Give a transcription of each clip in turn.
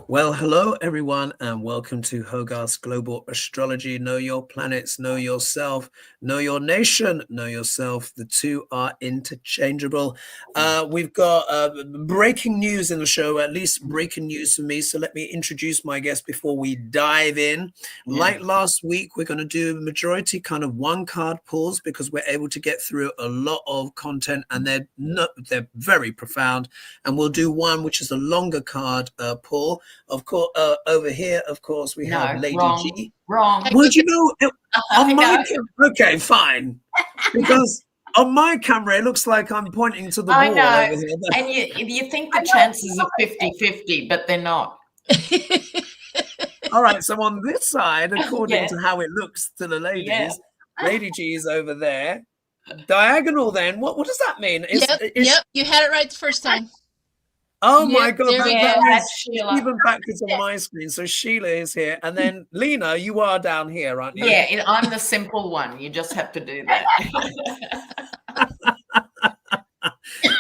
Well, hello, everyone, and welcome to HOGARTH'S Global Astrology. Know your planets, know yourself, know your nation, know yourself. The two are interchangeable. We've got breaking news in the show, at least breaking news for me. So let me introduce my guest before we dive in. Yeah. Like last week, we're going to do majority kind of one card pulls because we're able to get through a lot of content and they're very profound. And we'll do one which is a longer card pull. Of course, over here, of course, we have Lady G. Wrong. Would you know? On my okay, fine. Because on my camera, it looks like I'm pointing to the wall over here. And you think the chances are 50-50, but they're not. All right, so on this side, according to how it looks to the ladies, Lady G is over there. Diagonal, then. What does that mean? Yep, you had it right the first time. Oh my God, that's Sheila. Even backwards on my screen. So Sheila is here. And then Lena, you are down here, aren't you? Yeah, I'm the simple one. You just have to do that.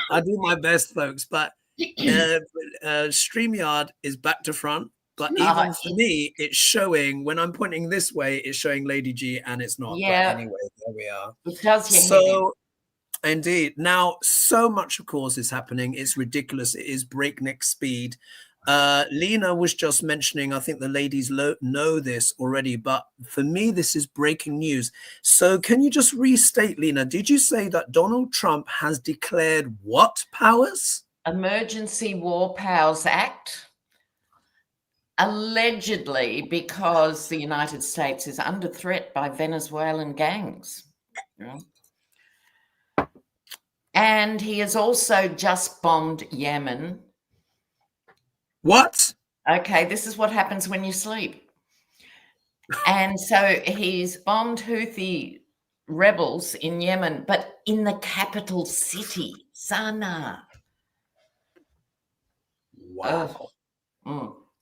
I do my best, folks. But StreamYard is back to front. But even for me, it's showing, when I'm pointing this way, it's showing Lady G and it's not. Yeah. But anyway, there we are. It does. So, indeed. Now, so much, of course, is happening. It's ridiculous. It is breakneck speed. Lena was just mentioning, I think the ladies know this already, but for me, this is breaking news. So can you just restate, Lena, did you say that Donald Trump has declared what powers? Emergency War Powers Act. Allegedly, because the United States is under threat by Venezuelan gangs. Yeah. And he has also just bombed Yemen. What? Okay, this is what happens when you sleep. And so he's bombed Houthi rebels in Yemen, but in the capital city, Sana'a. Wow.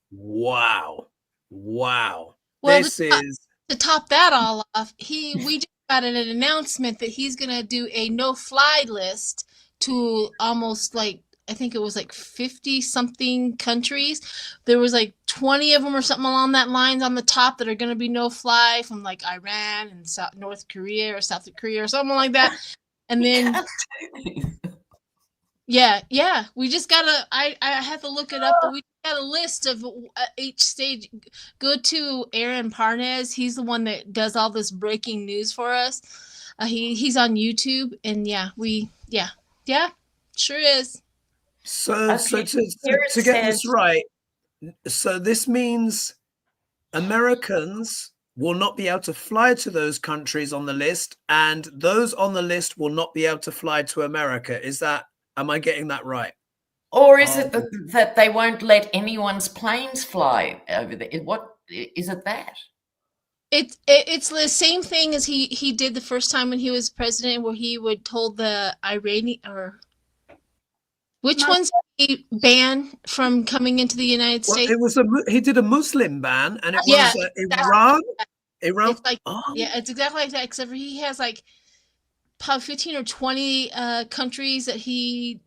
Wow. Well, This is to top that all off, we just got an announcement that he's gonna do a no-fly list to almost I think it was 50 something countries. There was 20 of them or something along that lines on the top that are gonna be no-fly, from Iran and North Korea or South Korea or something like that. And then yeah, we just gotta. I have to look it up, but we got a list of each stage. Go to Aaron Parnes. He's the one that does all this breaking news for us. He's on YouTube, and sure is. So to get this right, so this means Americans will not be able to fly to those countries on the list, and those on the list will not be able to fly to America. Am I getting that right? Or is it that they won't let anyone's planes fly over there? What is it that? It's the same thing as he did the first time when he was president, where he would told the Iranian ones he ban from coming into the United States. It was he did a Muslim ban, and it was Iran. It's it's exactly like that, except for he has probably 15 or 20 countries that he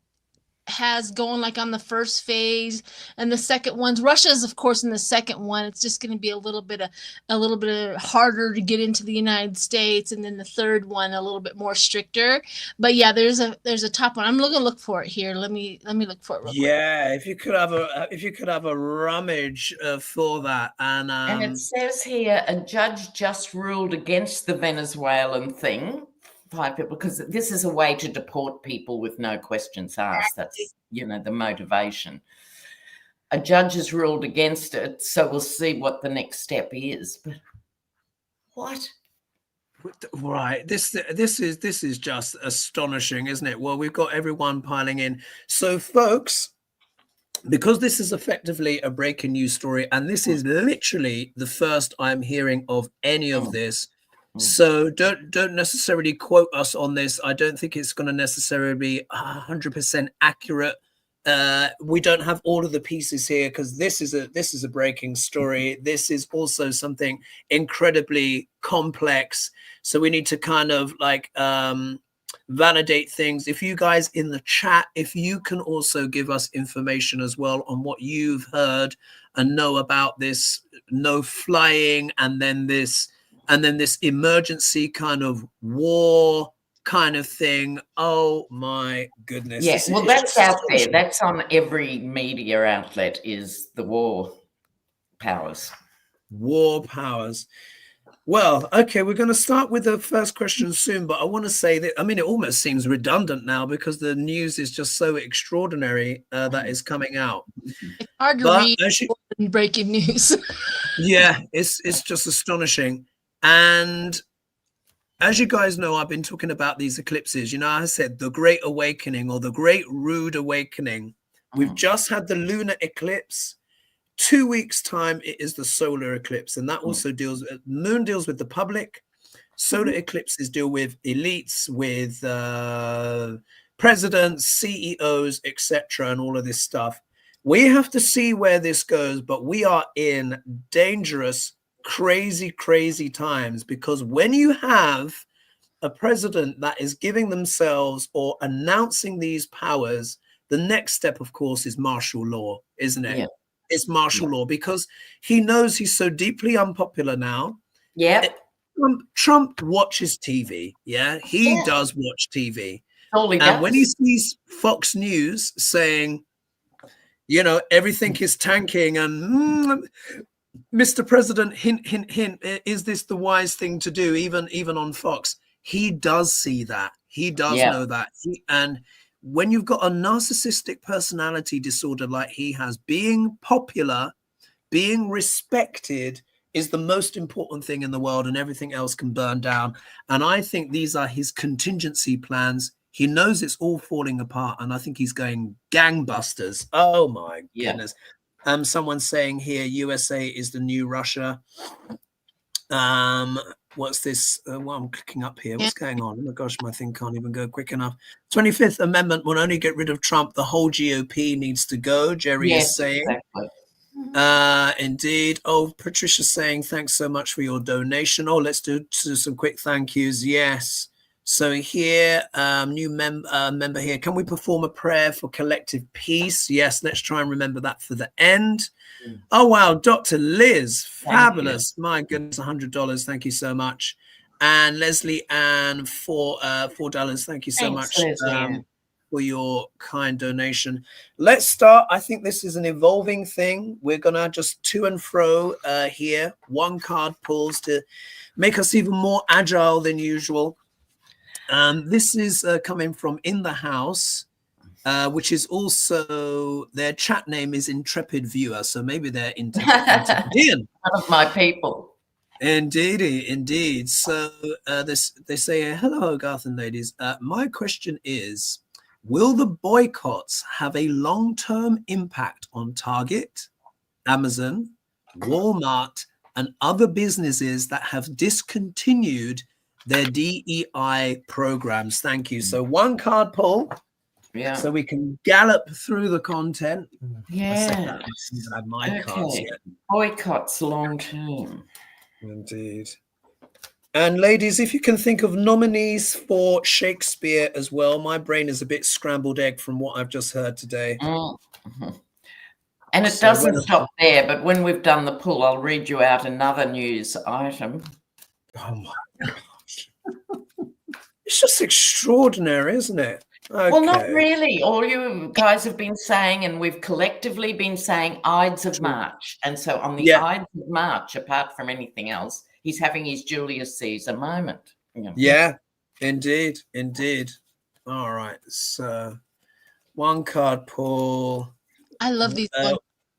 has going on the first phase, and the second one's Russia's of course in the second one. It's just going to be a little bit harder to get into the United States, and then the third one a little bit more stricter. But yeah, there's a top one. I'm going to look for it here. Let me look for it real quick. If you could have a rummage for that. And it says here a judge just ruled against the Venezuelan thing. Because this is a way to deport people with no questions asked. That's, the motivation. A judge has ruled against it, so we'll see what the next step is. But what? Right. This is just astonishing, isn't it? Well, we've got everyone piling in. So, folks, because this is effectively a breaking news story, and this is literally the first I'm hearing of any of this. So don't necessarily quote us on this. I don't think it's going to necessarily be 100% accurate. We don't have all of the pieces here because this is a breaking story. This is also something incredibly complex. So we need to kind of validate things. If you guys in the chat, if you can also give us information as well on what you've heard and know about this no flying, and then this emergency kind of war kind of thing. Oh my goodness. Yeah, well, that's out there. That's on every media outlet, is the war powers. War powers. Well, okay, we're going to start with the first question soon, but I want to say that, I mean, it almost seems redundant now because the news is just so extraordinary that is coming out. It's hard to read breaking news. Yeah, it's just astonishing. And as you guys know, I've been talking about these eclipses. You know, I said the Great Awakening or the Great Rude Awakening. We've just had the lunar eclipse. 2 weeks' time, it is the solar eclipse. And that also deals, moon deals with the public. Solar eclipses deal with elites, with presidents, CEOs, etc., and all of this stuff. We have to see where this goes, but we are in dangerous, crazy, crazy times, because when you have a president that is giving themselves or announcing these powers, the next step, of course, is martial law, isn't it? Yeah. It's martial law, because he knows he's so deeply unpopular now. Yeah. Trump watches TV. Yeah, he does watch TV. All he and does. When he sees Fox News saying, you know, everything is tanking and Mr. President, hint, hint, hint, is this the wise thing to do? Even on Fox, he does see that. He does know that. And when you've got a narcissistic personality disorder like he has, being popular, being respected is the most important thing in the world, and everything else can burn down. And I think these are his contingency plans. He knows it's all falling apart, and I think he's going gangbusters. Oh my goodness. Someone's saying here, USA is the new Russia. What's this? Well, I'm clicking up here. What's going on? Oh my gosh, my thing can't even go quick enough. 25th Amendment will only get rid of Trump. The whole GOP needs to go, Jerry is saying. Exactly. Indeed. Oh, Patricia's saying, thanks so much for your donation. Oh, let's do some quick thank yous. Yes. So here, new member here. Can we perform a prayer for collective peace? Yes, let's try and remember that for the end. Oh, wow. Dr. Liz, fabulous. My goodness, $100. Thank you so much. And Leslie Ann, $4. Thank you so much for your kind donation. Let's start. I think this is an evolving thing. We're going to just to and fro here. One card pulls to make us even more agile than usual. This is coming from In the House, which is also, their chat name is Intrepid Viewer. So maybe they're Indian. One of my people. Indeed. So they say, hello, Hogarth and ladies. My question is, will the boycotts have a long-term impact on Target, Amazon, Walmart, and other businesses that have discontinued their DEI programs? Thank you. So one card pull. Yeah. So we can gallop through the content. Yeah. I have my cards yet. Boycotts long term. Indeed. And ladies, if you can think of nominees for Shakespeare as well. My brain is a bit scrambled egg from what I've just heard today. Mm-hmm. And it doesn't stop there, but when we've done the pull, I'll read you out another news item. Oh my gosh. It's just extraordinary, isn't it? Okay. Well, not really. All you guys have been saying, and we've collectively been saying, Ides of March. And so on the Ides of March, apart from anything else, he's having his Julius Caesar moment. You know? Yeah, indeed. All right. So one card pull. I love these.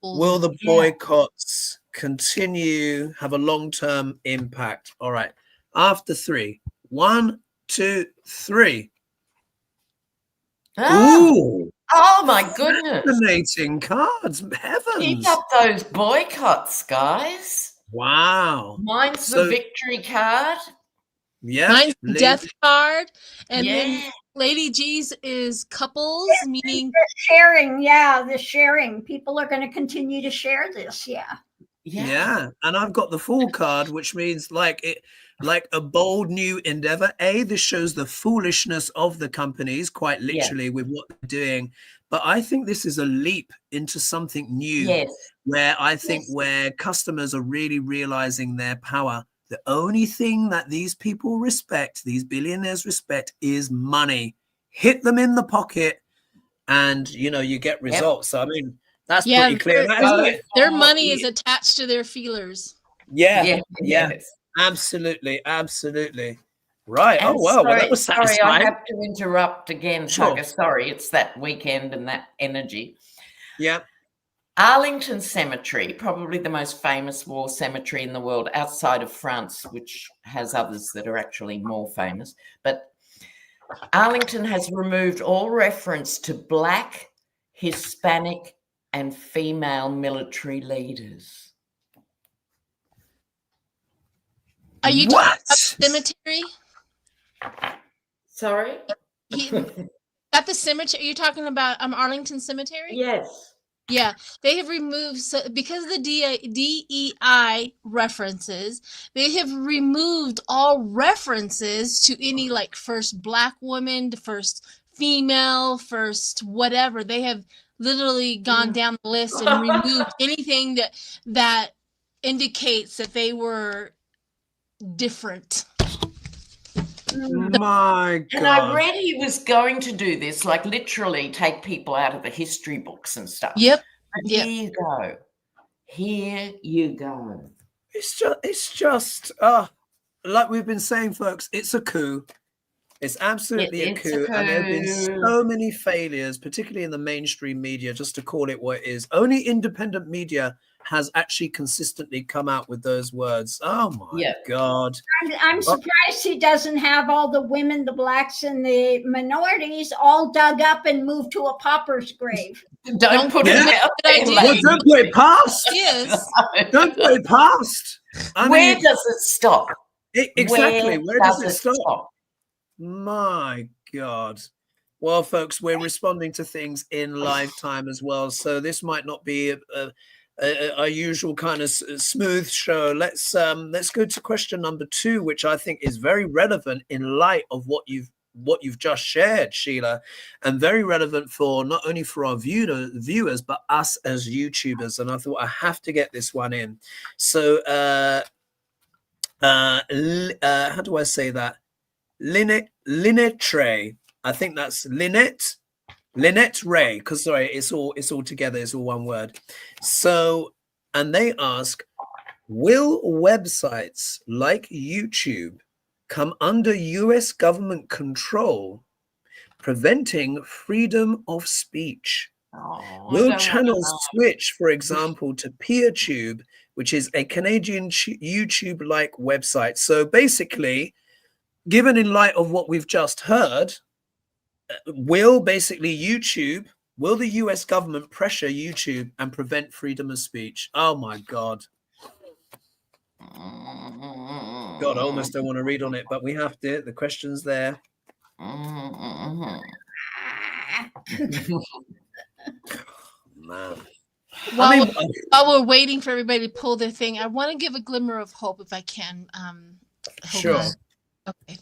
Will the boycotts continue, have a long-term impact? All right. After 3. 1, 2, 3. Ooh. Oh my goodness. Fascinating cards. Heavens. Keep up those boycotts, guys. Wow. Mine's the victory card. Yeah. Mine's the death card. And then Lady G's is couples, meaning the sharing. Yeah, the sharing. People are going to continue to share this. Yeah. Yeah, and I've got the Fool card, which means like a bold new endeavor. This shows the foolishness of the companies, quite literally, with what they're doing. But I think this is a leap into something new, where I think where customers are really realizing their power. The only thing that these people respect, these billionaires respect, is money. Hit them in the pocket, and you get results. So I mean, that's pretty clear, isn't it? Their money is attached to their feelers. Yeah. Absolutely. Right. And well, that was satisfying. Sorry, I have to interrupt again, Tucker. Sorry, it's that weekend and that energy. Yeah. Arlington Cemetery, probably the most famous war cemetery in the world outside of France, which has others that are actually more famous. But Arlington has removed all reference to Black, Hispanic, and female military leaders. Are you talking about the cemetery? Sorry? At the cemetery, you're talking about Arlington Cemetery? Yes. Yeah, they have removed, because of the DEI references, they have removed all references to any like first Black woman, the first female, first whatever. They have literally gone down the list and removed anything that indicates that they were different. My God. And I read he was going to do this, like literally take people out of the history books and stuff. Yep. But here you go. Here you go. It's just like we've been saying, folks, it's a coup. It's absolutely a coup. And there have been so many failures, particularly in the mainstream media, just to call it what it is. Only independent media has actually consistently come out with those words. Oh my God. I'm surprised he doesn't have all the women, the Blacks and the minorities all dug up and moved to a pauper's grave. Don't put it out there. Well, don't put it past. Yes. Don't put it past. Where does it stop? Exactly. Where does it stop? My God. Well, folks, we're responding to things in live time as well. So this might not be a usual kind of smooth show. Let's go to question number 2, which I think is very relevant in light of what you've just shared, Sheila, and very relevant for not only for our viewers but us as YouTubers. And I thought I have to get this one in. So how do I say that? Lynette Ray. I think that's Lynette Ray, because sorry, it's all together, it's all one word. So, and they ask, will websites like YouTube come under US government control, preventing freedom of speech? Will channels switch, for example, to PeerTube, which is a Canadian YouTube-like website? So basically, given in light of what we've just heard, will the US government pressure YouTube and prevent freedom of speech? Oh my God. God, I almost don't want to read on it, but we have to. The question's there. Man. While we're waiting for everybody to pull their thing, I want to give a glimmer of hope if I can. Sure. Okay,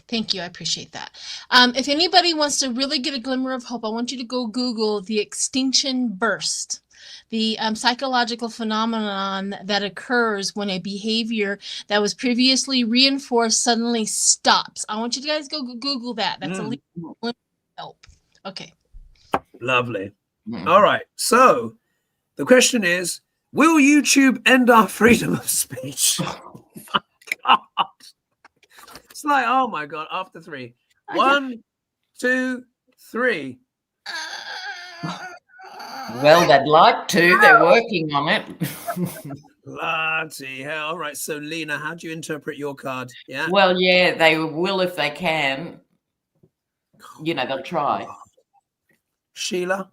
thank you. I appreciate that. If anybody wants to really get a glimmer of hope, I want you to go Google the extinction burst, the psychological phenomenon that occurs when a behavior that was previously reinforced suddenly stops. I want you guys to go Google that. That's a little help. Okay. Lovely. All right. So the question is, will YouTube end our freedom of speech? Oh my God. It's like, oh my God, after 3. 1, 2, 3. Well, they'd like to. They're working on it. Bloody hell. All right. So, Lena, how do you interpret your card? Yeah. Well, yeah, they will if they can. They'll try. Sheila?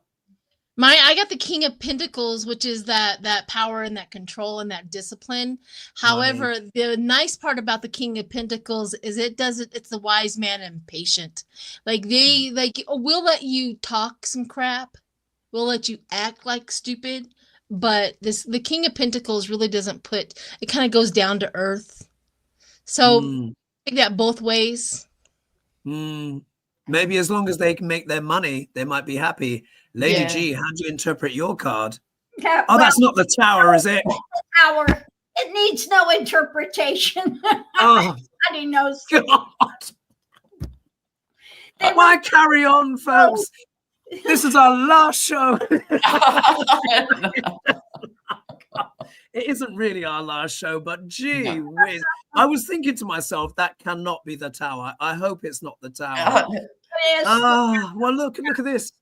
I got the King of Pentacles, which is that power and that control and that discipline. However, the nice part about the King of Pentacles is it's the wise man and patient. Like we'll let you talk some crap. We'll let you act like stupid, but the King of Pentacles really doesn't put, it kind of goes down to earth. So take that both ways. Maybe as long as they can make their money, they might be happy. Lady G, how do you interpret your card? Yeah, Oh, that's not the Tower, is it? Tower. It needs no interpretation. Oh, Everybody knows. God. Why carry on, folks? This is our last show. It isn't really our last show, but gee whiz. I was thinking to myself, that cannot be the Tower. I hope it's not the Tower. Well, look at this.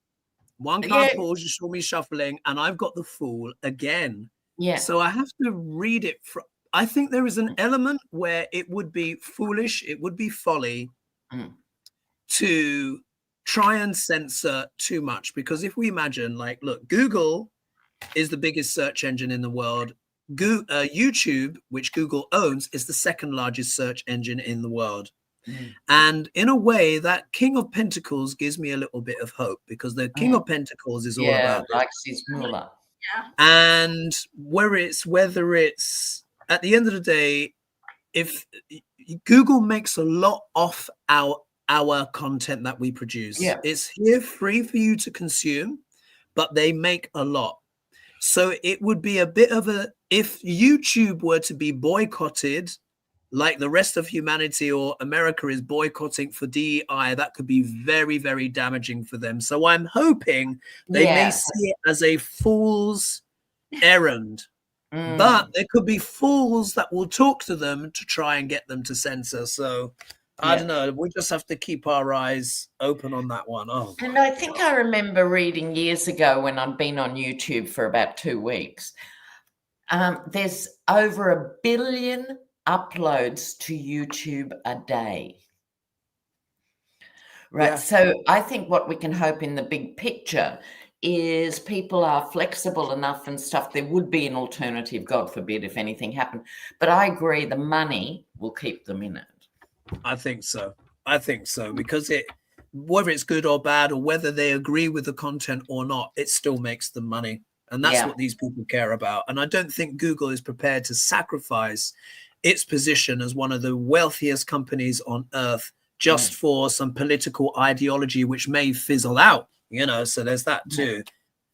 One card pulls, you saw me shuffling, and I've got the Fool again. Yeah. So I have to read it. I think there is an element where it would be foolish, it would be folly to try and censor too much. Because if we imagine, like, look, Google is the biggest search engine in the world. YouTube, which Google owns, is the second largest search engine in the world. And in a way, that King of Pentacles gives me a little bit of hope, because the King of Pentacles is all about likes his ruler. And whether it's at the end of the day, if Google makes a lot off our content that we produce, it's here free for you to consume, but they make a lot. So it would be a bit of if YouTube were to be boycotted like the rest of humanity, or America is boycotting for DEI, that could be very, very damaging for them. So I'm hoping they may see it as a fool's errand. But there could be fools that will talk to them to try and get them to censor. So I don't know. We just have to keep our eyes open on that one. And I think I remember reading years ago, when I'd been on YouTube for about 2 weeks, there's over 1 billion uploads to YouTube a day. Right. So I think what we can hope in the big picture is people are flexible enough and stuff. There would be an alternative, God forbid, if anything happened. But I agree, the money will keep them in it. I think so. Because whether it's good or bad, or whether they agree with the content or not, it still makes them money. And that's what these people care about. And I don't think Google is prepared to sacrifice its position as one of the wealthiest companies on earth just for some political ideology, which may fizzle out, so there's that too.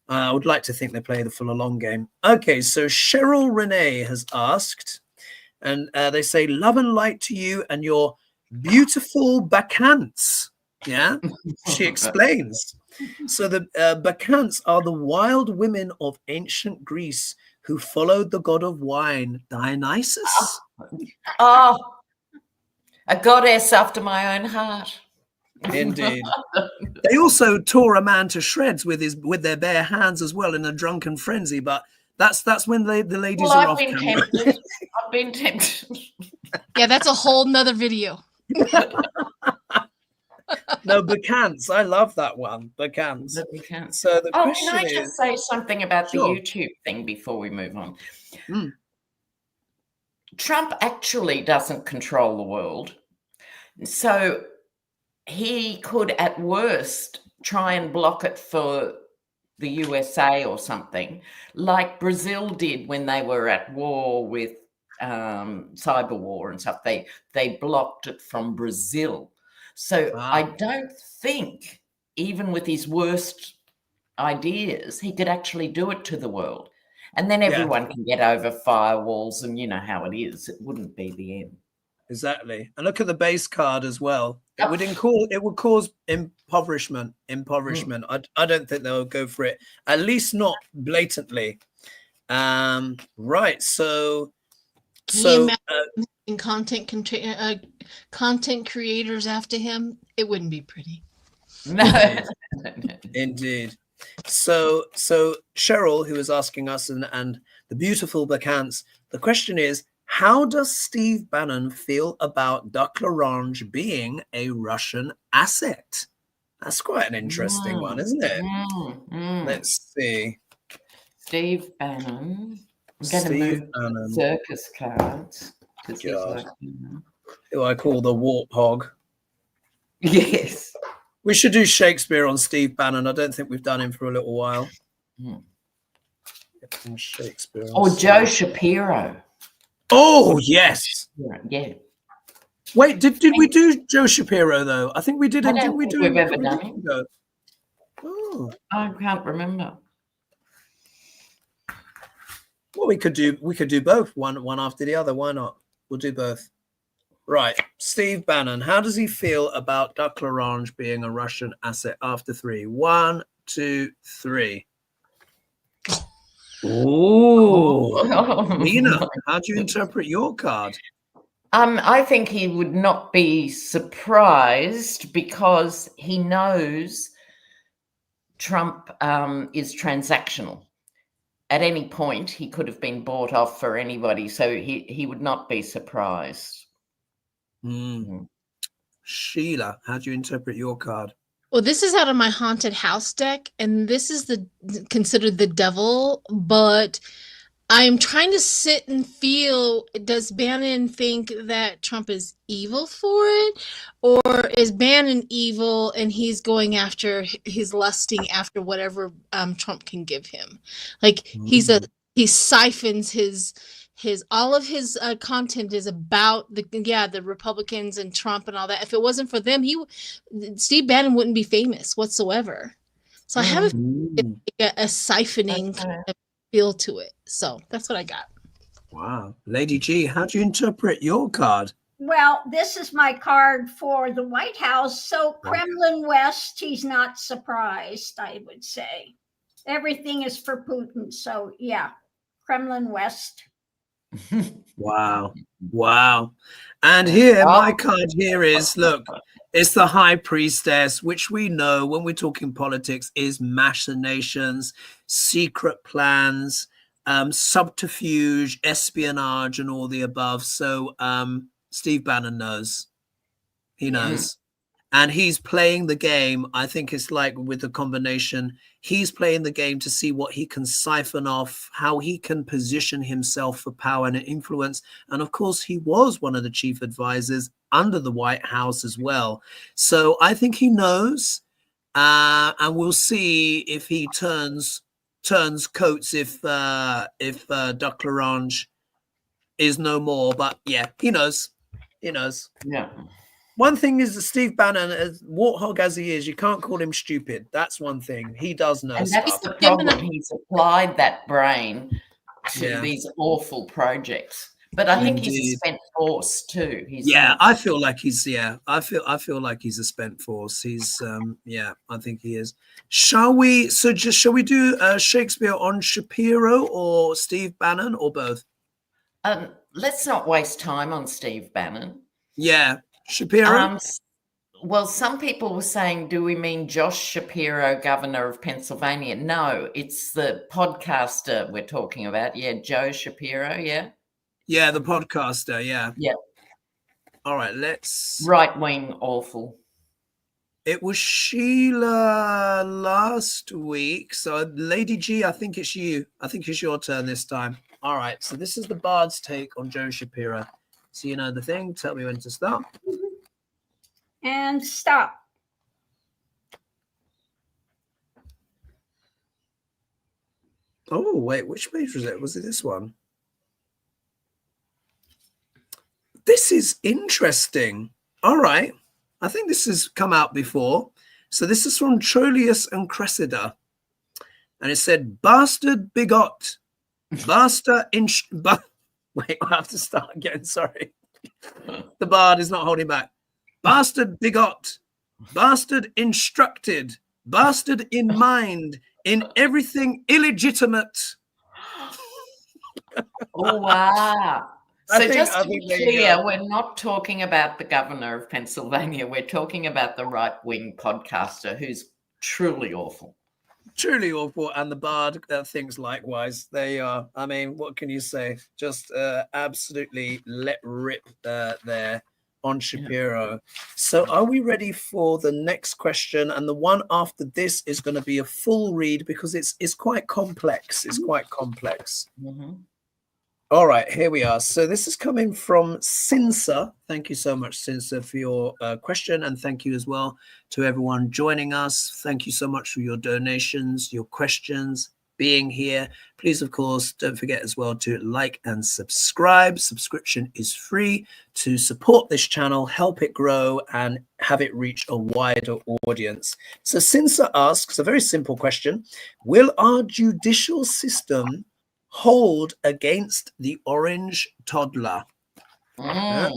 I would like to think they play the full long game. Okay, so Cheryl Renee has asked, and they say, love and light to you and your beautiful bacchantes. Yeah, she explains. So the bacchantes are the wild women of ancient Greece who followed the god of wine, Dionysus. Oh, a goddess after my own heart. Indeed. They also tore a man to shreds with their bare hands as well, in a drunken frenzy. But that's when the ladies are off camera. I've been tempted. Yeah, that's a whole nother video. No, bacchantes. I love that one. Bacchantes. So the question can I just say something about the YouTube thing before we move on? Trump actually doesn't control the world. So he could, at worst, try and block it for the USA or something, like Brazil did when they were at war with cyber war and stuff. They blocked it from Brazil. So I don't think, even with his worst ideas, he could actually do it to the world. And then everyone can get over firewalls, and you know how it is. It wouldn't be the end. Exactly. And look at the base card as well. It would cause impoverishment. I don't think they'll go for it, at least not blatantly. Right. So in content creators after him, it wouldn't be pretty. No. Indeed. So Cheryl, who is asking us, and the beautiful bacchantes, the question is, how does Steve Bannon feel about Duck L'Orange being a Russian asset? That's quite an interesting one, isn't it? Let's see. Steve Bannon. I'm going to move circus cards. Who I call the warthog. Yes. We should do Shakespeare on Steve Bannon. I don't think we've done him for a little while. And Shakespeare. Or Joe Shapiro. Oh, yes. Yeah. Wait, did we do Joe Shapiro, though? I think we did. I Didn't don't we think do we've a ever couple of done weeks ago? Oh. I can't remember. Well, we could do both, one after the other. Why not? We'll do both. Right. Steve Bannon, how does he feel about Duck L'Orange being a Russian asset after 3? 1, 2, 3. Oh, Lena, how do you interpret your card? I think he would not be surprised because he knows Trump is transactional. At any point, he could have been bought off for anybody, so he would not be surprised. Sheila, how do you interpret your card? Well, this is out of my haunted house deck, and this is considered the devil, but I'm trying to sit and feel, does Bannon think that Trump is evil for it? Or is Bannon evil and he's going after, he's lusting after whatever Trump can give him? Like he siphons his all of his content is about the Republicans and Trump and all that. If it wasn't for them, Steve Bannon wouldn't be famous whatsoever. So I have a siphoning kind of feel to it. So that's what I got. Wow. Lady G, how do you interpret your card? Well, this is my card for the White House. So Kremlin West, he's not surprised, I would say. Everything is for Putin. So yeah, Kremlin West. Wow. And here, my card here is, look, it's the High Priestess, which we know when we're talking politics is machinations, secret plans, subterfuge, espionage, and all the above. So Steve Bannon knows. He knows. And he's playing the game. I think it's like with the combination, he's playing the game to see what he can siphon off, how he can position himself for power and influence. And of course, he was one of the chief advisors under the White House as well. So I think he knows. And we'll see if he turns coats if Duck L'Orange is no more. But yeah, he knows. He knows. Yeah. One thing is that Steve Bannon, as warthog as he is, you can't call him stupid. That's one thing. He does know and stuff. That's the problem. He's applied that brain to these awful projects. But I think he's a spent force too. I feel like he's I feel like he's a spent force. He's I think he is. Shall we do Shakespeare on Shapiro or Steve Bannon or both? Let's not waste time on Steve Bannon. Yeah. Shapiro? Well, some people were saying, do we mean Josh Shapiro, governor of Pennsylvania? No, it's the podcaster we're talking about. Yeah, Joe Shapiro, yeah. Yeah, the podcaster, yeah. Yeah. All right, let's... Right-wing awful. It was Sheila last week. So, Lady G, I think it's you. I think it's your turn this time. All right, so this is the Bard's take on Joe Shapiro. So you know the thing. Tell me when to stop. And stop. Oh, wait. Which page was it? Was it this one? This is interesting. All right. I think this has come out before. So this is from Troilus and Cressida. And it said, bastard bigot. Bastard Wait, I have to start again. Sorry. The Bard is not holding back. Bastard bigot. Bastard instructed. Bastard in mind. In everything illegitimate. Oh, wow. So just to be clear, we're not talking about the governor of Pennsylvania. We're talking about the right-wing podcaster who's truly awful. Truly awful, and the Bard thinks likewise. They are, I mean, what can you say? Just absolutely let rip there on Shapiro. Yeah. So are we ready for the next question? And the one after this is going to be a full read because it's quite complex. It's quite complex. Mm-hmm. All right, here we are. So this is coming from Cinsa. Thank you so much, Cinsa, for your question. And thank you as well to everyone joining us. Thank you so much for your donations, your questions, being here. Please, of course, don't forget as well to like and subscribe. Subscription is free to support this channel, help it grow, and have it reach a wider audience. So Sinsa asks a very simple question. Will our judicial system hold against the orange toddler? Yeah.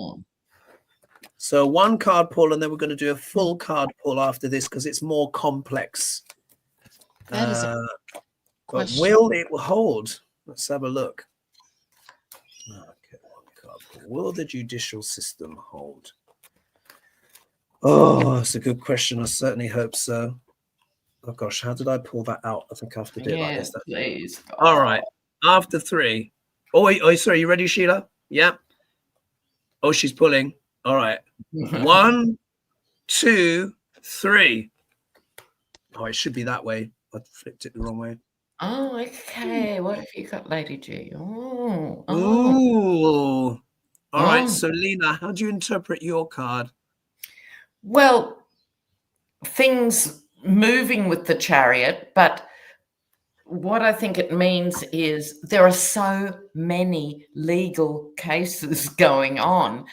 So one card pull, and then we're going to do a full card pull after this because it's more complex. That is a But question. will it hold? Let's have a look. Okay, one card pull. Will the judicial system hold? Oh, that's a good question. I certainly hope so. Oh gosh, how did I pull that out? I think I have to do it like this. Please. All right. After 3. Oh, sorry. You ready, Sheila? Yeah. Oh, she's pulling. All right. 1, 2, 3. Oh, it should be that way. I flipped it the wrong way. Oh, okay. What have you got, Lady G? Oh. Ooh. All right. Oh. So, Lena, how do you interpret your card? Well, things moving with the Chariot, but what I think it means is there are so many legal cases going on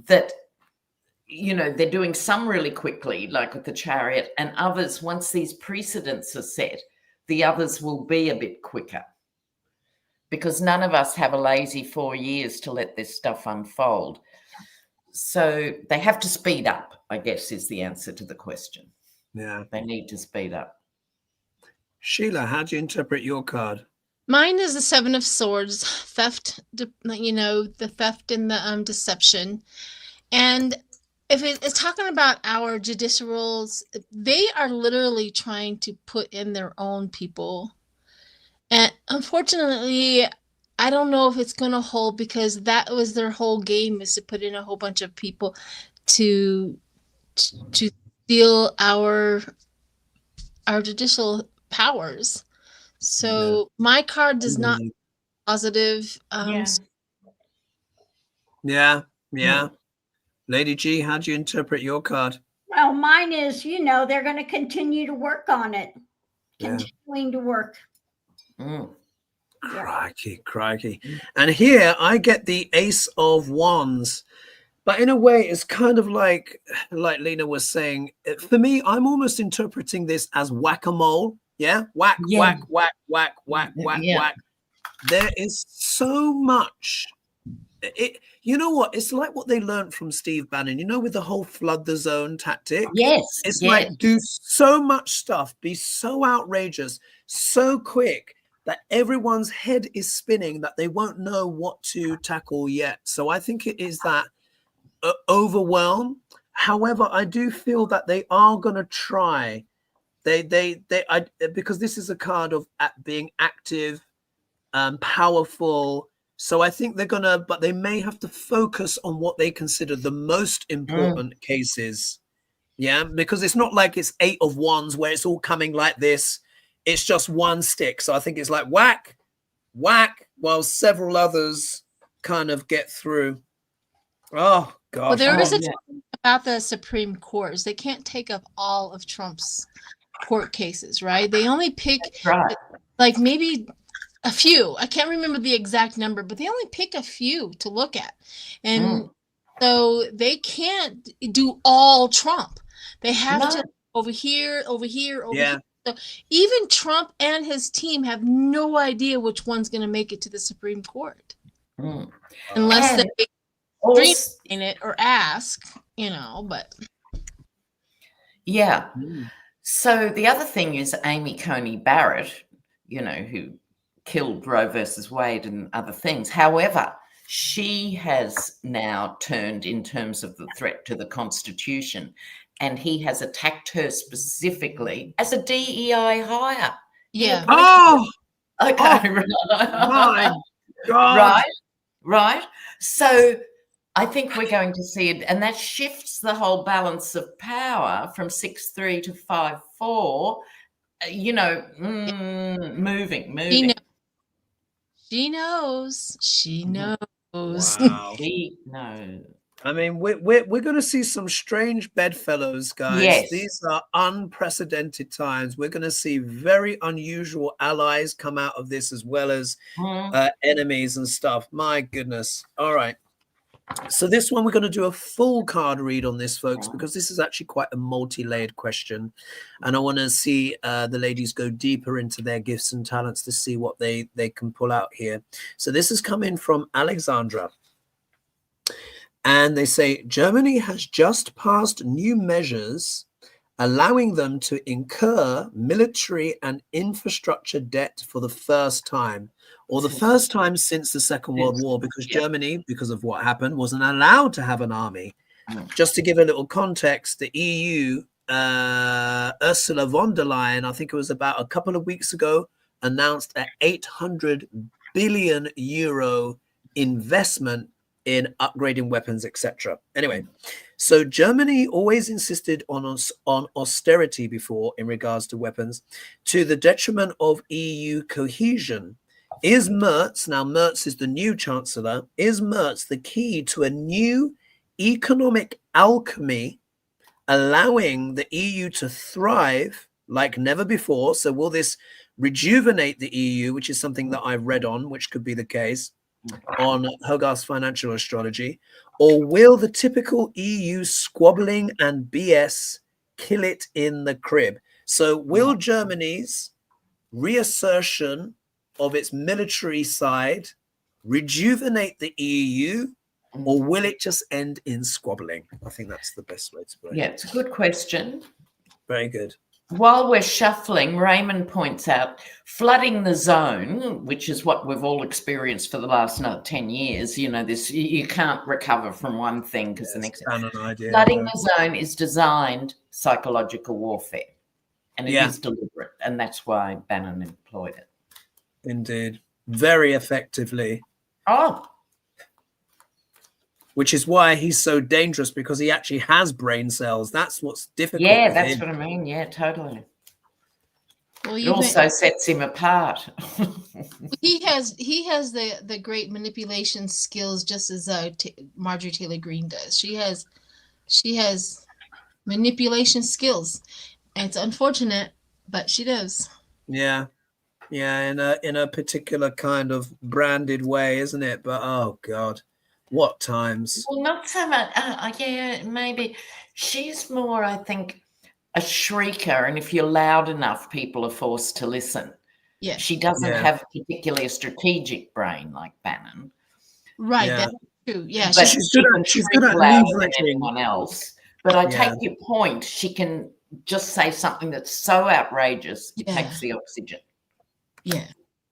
that, you know, they're doing some really quickly, like with the Chariot, and others, once these precedents are set, the others will be a bit quicker because none of us have a lazy 4 years to let this stuff unfold. So they have to speed up, I guess, is the answer to the question. Yeah. They need to speed up. Sheila, how do you interpret your card? Mine is the 7 of Swords, theft, you know, the theft and the deception. And if it's talking about our judicials, they are literally trying to put in their own people. And unfortunately, I don't know if it's going to hold because that was their whole game, is to put in a whole bunch of people to steal our judicial powers. So my card does not positive. Yeah. Lady G, how do you interpret your card? Well, mine is, you know, they're going to continue to work on it. Continuing to work. Crikey. And here I get the Ace of Wands. But in a way, it's kind of like Lena was saying, for me, I'm almost interpreting this as whack-a-mole. Yeah? Whack. There is so much. You know what? It's like what they learned from Steve Bannon, you know, with the whole flood the zone tactic. Yes. It's like do so much stuff, be so outrageous, so quick that everyone's head is spinning that they won't know what to tackle yet. So I think it is that overwhelm. However, I do feel that they are going to try. Because this is a card of being active, powerful. So I think they're going to, but they may have to focus on what they consider the most important cases. Yeah, because it's not like it's 8 of Wands where it's all coming like this. It's just one stick. So I think it's like whack, while several others kind of get through. Oh, gosh. Well, there is a talk about the Supreme Court. They can't take up all of Trump's court cases, right? They only pick like maybe a few. I can't remember the exact number, but they only pick a few to look at. And so they can't do all Trump. They have to over here. So even Trump and his team have no idea which one's going to make it to the Supreme Court. Unless they dream in it or ask, you know, but. Yeah. So the other thing is Amy Coney Barrett, you know, who killed Roe versus Wade and other things. However, she has now turned in terms of the threat to the Constitution, and he has attacked her specifically as a DEI hire. Yeah. Oh, okay. My God. Right. So I think we're going to see it, and that shifts the whole balance of power from 6-3 to 5-4. You know, moving. She knows. Wow. She knows. I mean, we're going to see some strange bedfellows, guys. Yes. These are unprecedented times. We're going to see very unusual allies come out of this, as well as enemies and stuff. My goodness. All right. So this one, we're going to do a full card read on this, folks, because this is actually quite a multi-layered question. And I want to see the ladies go deeper into their gifts and talents to see what they can pull out here. So this is coming from Alexandra. And they say, Germany has just passed new measures allowing them to incur military and infrastructure debt for the first time, or the first time since the Second World War, because Germany, because of what happened, wasn't allowed to have an army. Just to give a little context, the EU, Ursula von der Leyen, I think it was about a couple of weeks ago, announced an 800 billion euro investment in upgrading weapons, etc. Anyway, so Germany always insisted on austerity before in regards to weapons, to the detriment of EU cohesion. Is Merz, now Merz is the new chancellor, is Merz the key to a new economic alchemy, allowing the EU to thrive like never before? So will this rejuvenate the EU, which is something that I've read on, which could be the case on HOGARTH'S Financial Astrology, or will the typical EU squabbling and BS kill it in the crib? So will Germany's reassertion of its military side rejuvenate the EU, or will it just end in squabbling? I think that's the best way to put it. Yeah, it's a good question. Very good. While we're shuffling, Raymond points out flooding the zone, which is what we've all experienced for the last 10 years. You know, this, you can't recover from one thing because the next flooding the zone is designed psychological warfare, and it is deliberate, and that's why Bannon employed it. Indeed, very effectively. Oh, which is why he's so dangerous, because he actually has brain cells. That's what's difficult. Yeah, that's what I mean. Yeah, totally. Well, it also sets him apart. he has the great manipulation skills, just as Marjorie Taylor Greene does. She has manipulation skills, and it's unfortunate, but she does. Yeah, in a particular kind of branded way, isn't it? But oh God. What times? Well, not so much. Yeah, maybe she's more, I think, a shrieker, and if you're loud enough, people are forced to listen. Yeah, she doesn't have particularly a strategic brain like Bannon. Right, that's true. Yeah, but she's good at leveraging anyone else. But I take your point. She can just say something that's so outrageous it takes the oxygen. Yeah.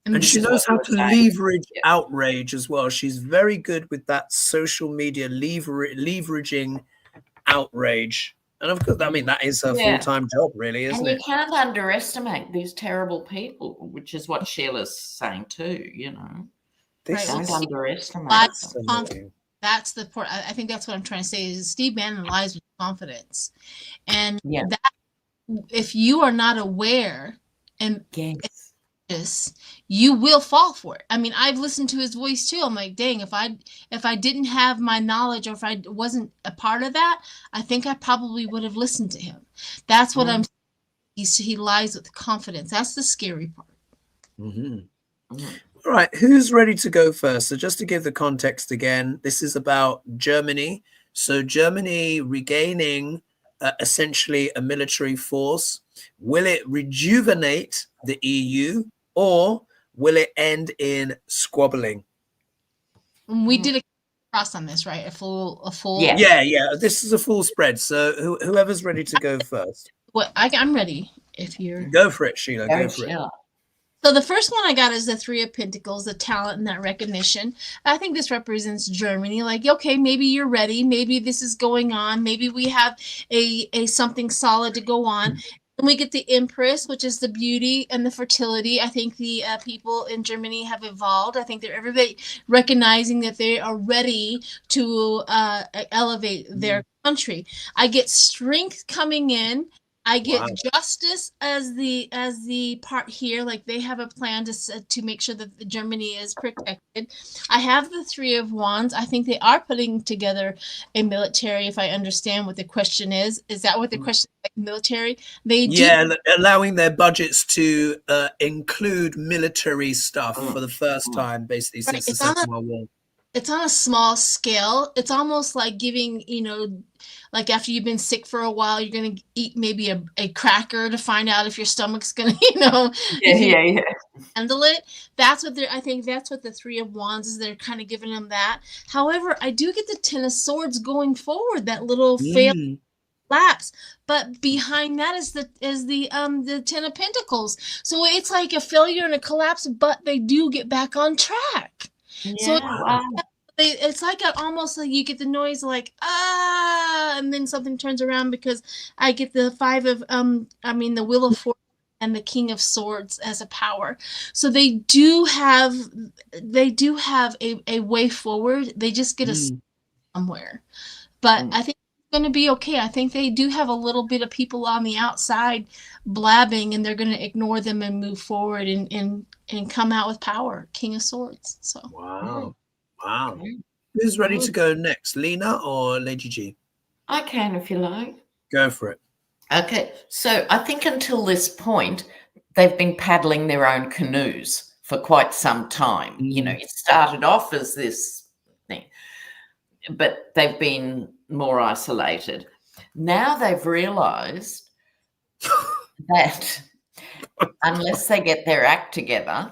And she knows how to leverage outrage as well. She's very good with that social media leveraging outrage. And of course, I mean, that is her full-time job, really, isn't it? And you can't underestimate these terrible people, which is what Sheila's saying too, you know. Don't underestimate them. That's the part. I think that's what I'm trying to say is Steve Bannon lies with confidence. And that, if you are not aware and you will fall for it. I mean, I've listened to his voice too. I'm like, dang, if I didn't have my knowledge, or if I wasn't a part of that, I think I probably would have listened to him. That's what I'm saying. He lies with confidence. That's the scary part. All right, who's ready to go first? So just to give the context again, this is about Germany. So Germany regaining essentially a military force. Will it rejuvenate the EU, or will it end in squabbling? We did a cross on this, right? A full. Yeah. This is a full spread. So whoever's ready to go first. Well, I'm ready. If you're go for it, Sheila. Go for it. So the first one I got is the Three of Pentacles, the talent and that recognition. I think this represents Germany. Like, okay, maybe you're ready. Maybe this is going on. Maybe we have a something solid to go on. And we get the Empress, which is the beauty and the fertility. I think the people in Germany have evolved. I think they're everybody recognizing that they are ready to elevate their country. I get strength coming in. I get justice as the part here. Like they have a plan to make sure that Germany is protected. I have the Three of Wands. I think they are putting together a military. If I understand what the question is that what the question is? Like military? They allowing their budgets to include military stuff for the first time, basically since the Second World War. It's on a small scale. It's almost like giving, like after you've been sick for a while, you're going to eat maybe a cracker to find out if your stomach's going to, handle it. I think that's what the Three of Wands is. They're kind of giving them that. However, I do get the Ten of Swords going forward, that little fail lapse. But behind that is the Ten of Pentacles. So it's like a failure and a collapse, but they do get back on track. So it's like almost like you get the noise like and then something turns around, because I get the the Wheel of Fortune and the King of Swords as a power. So they do have a way forward. They just get us somewhere. But I think it's going to be okay. I think they do have a little bit of people on the outside blabbing, and they're going to ignore them and move forward and come out with power. King of Swords. So wow. Who's ready to go next, Lena or Lady G? I can, if you like. Go for it. Okay, so I think until this point, they've been paddling their own canoes for quite some time. It started off as this thing, but they've been more isolated. Now they've realized that unless they get their act together,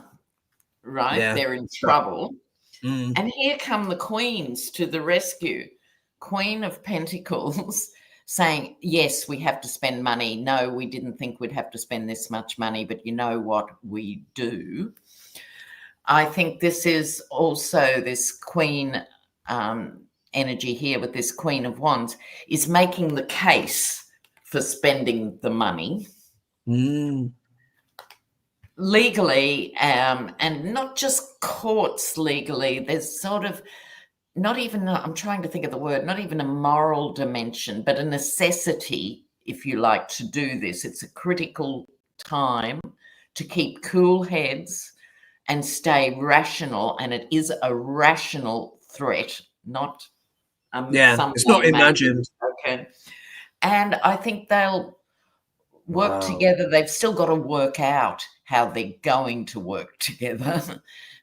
they're in trouble. And here come the queens to the rescue. Queen of Pentacles saying, yes, we have to spend money. No, we didn't think we'd have to spend this much money, but you know what, we do. I think this is also this queen energy here with this Queen of Wands is making the case for spending the money. Legally, and not just courts legally, there's sort of not even, I'm trying to think of the word, not even a moral dimension, but a necessity, if you like, to do this. It's a critical time to keep cool heads and stay rational, and it is a rational threat, not it's not imagined. Okay. And I think they'll work together. They've still got to work out how they're going to work together,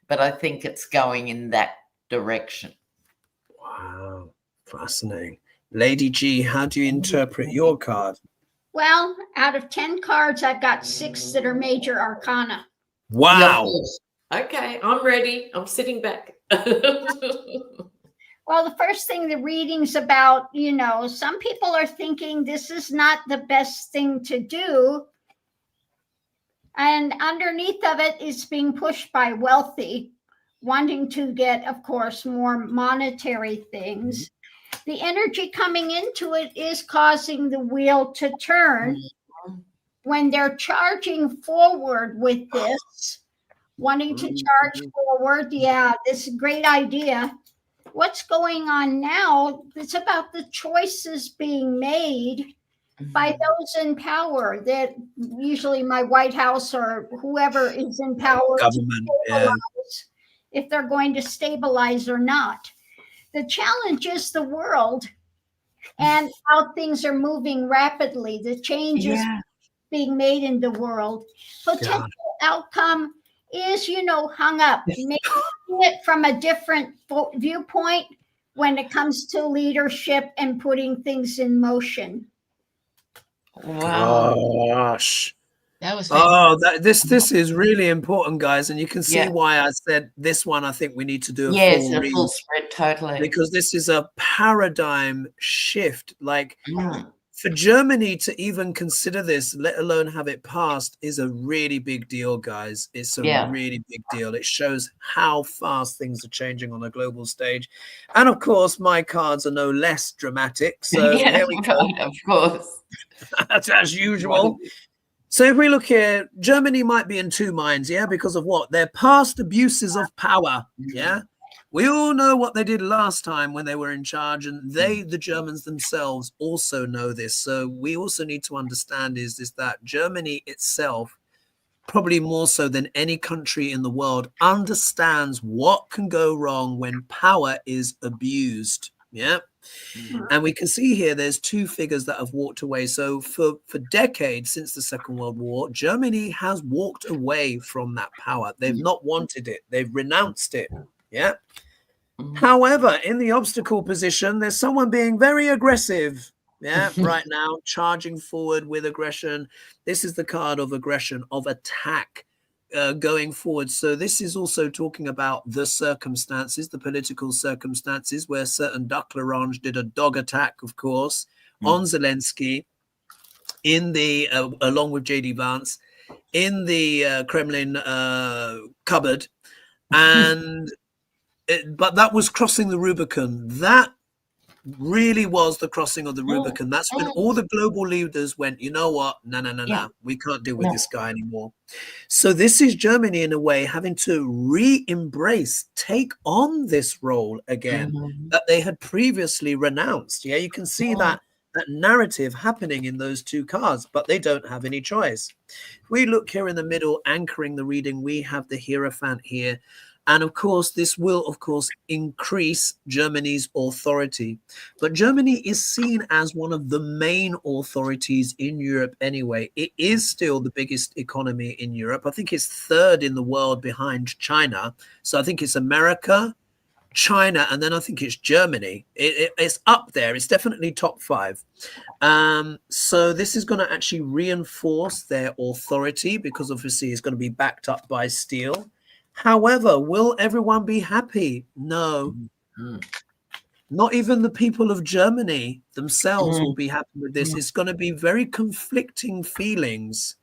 but I think it's going in that direction. Wow, fascinating. Lady G, how do you interpret your card? Well, out of 10 cards, I've got 6 that are major arcana. Wow. Okay, I'm ready. I'm sitting back. Well, the first thing the reading's about, some people are thinking this is not the best thing to do. And underneath of it is being pushed by wealthy, wanting to get, of course, more monetary things. The energy coming into it is causing the wheel to turn. When they're charging forward with this, wanting to charge forward, this is a great idea. What's going on now, it's about the choices being made by those in power, that usually my White House or whoever is in power, government, if they're going to stabilize or not. The challenge is the world and how things are moving rapidly, the changes being made in the world. Potential outcome is, hung up, making it from a different viewpoint when it comes to leadership and putting things in motion. Wow. Gosh. That was this is really important, guys, and you can see why I said this one. I think we need to do a full spread, totally, because this is a paradigm shift. Like for Germany to even consider this, let alone have it passed, is a really big deal, guys. It's a really big deal. It shows how fast things are changing on a global stage, and of course, my cards are no less dramatic. So here we go. Of course. That's as usual. So if we look here, Germany might be in two minds, because of what? Their past abuses of power, We all know what they did last time when they were in charge, and the Germans themselves also know this. So we also need to understand is that Germany itself, probably more so than any country in the world, understands what can go wrong when power is abused. Yeah. And we can see here there's two figures that have walked away. So for decades since the Second World War, Germany has walked away from that power. They've not wanted it. They've renounced it. Yeah. However, in the obstacle position, there's someone being very aggressive. Yeah, right now, charging forward with aggression. This is the card of aggression, of attack going forward. So this is also talking about the circumstances, the political circumstances, where certain Duck L'Orange did a dog attack, of course, on Zelensky in the along with J.D. Vance in the Kremlin cupboard, and but that was crossing the Rubicon. That really was the crossing of the Rubicon. That's when all the global leaders went, you know what? No, we can't deal with this guy anymore. So this is Germany in a way having to re-embrace, take on this role again that they had previously renounced. Yeah, you can see that narrative happening in those two cards, but they don't have any choice. If we look here in the middle, anchoring the reading, we have the Hierophant here. And of course, this will, of course, increase Germany's authority. But Germany is seen as one of the main authorities in Europe anyway. It is still the biggest economy in Europe. I think it's third in the world behind China. So I think it's America, China, and then I think it's Germany. It's up there. It's definitely top 5. So this is going to actually reinforce their authority because obviously it's going to be backed up by steel. However, will everyone be happy? No. Not even the people of Germany themselves will be happy with this. It's going to be very conflicting feelings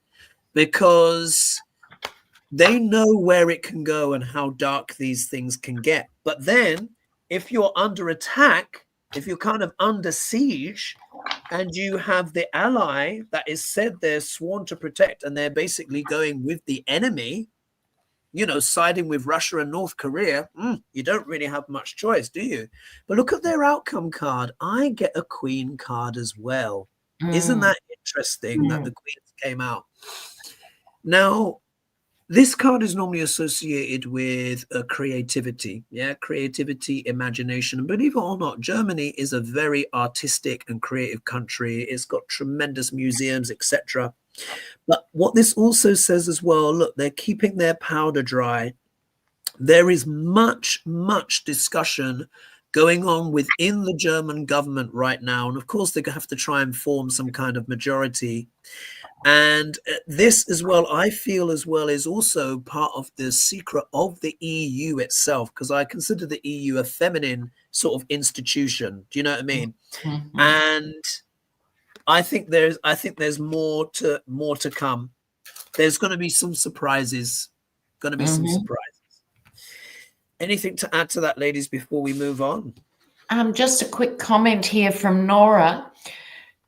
because they know where it can go and how dark these things can get. But then if you're under attack, if you're kind of under siege and you have the ally that is said they're sworn to protect and they're basically going with the enemy, you know, siding with Russia and North Korea, you don't really have much choice, do you? But look at their outcome card. I get a Queen card as well. Isn't that interesting that the Queens came out? Now, this card is normally associated with creativity. Yeah, creativity, imagination. And believe it or not, Germany is a very artistic and creative country. It's got tremendous museums, etc. But what this also says as well, look, they're keeping their powder dry. There is much discussion going on within the German government right now. And of course, they have to try and form some kind of majority. And this as well, I feel as well, is also part of the secret of the EU itself, because I consider the EU a feminine sort of institution. Do you know what I mean? And I think there's more to come. There's going to be some surprises. Anything to add to that, ladies, before we move on? Just a quick comment here from Nora.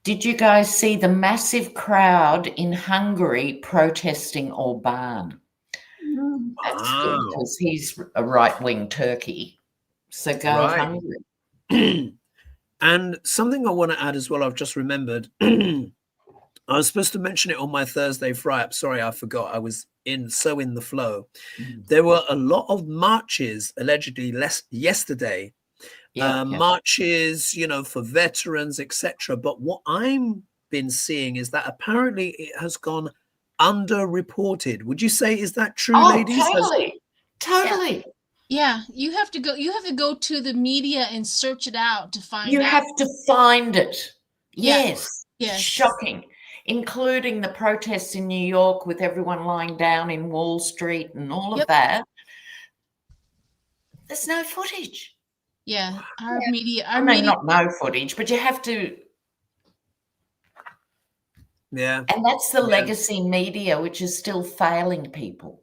Did you guys see the massive crowd in Hungary protesting Orbán? That's good because he's a right-wing Turkey. So go Hungary. And something I want to add as well, I've just remembered. I was supposed to mention it on my Thursday fry-up. Sorry, I forgot. I was so in the flow. There were a lot of marches, allegedly, yesterday. Marches, you know, for veterans, etc. But what I'm been seeing is that apparently it has gone underreported. Would you say is that true, ladies? Totally. Yeah, you have to go to the media and search it out to find You out. have to find it. Yes. Shocking. Including the protests in New York with everyone lying down in Wall Street and all of that. There's no footage. Yeah, our media. Not no footage, but you have to. Yeah. And that's the legacy media, which is still failing people.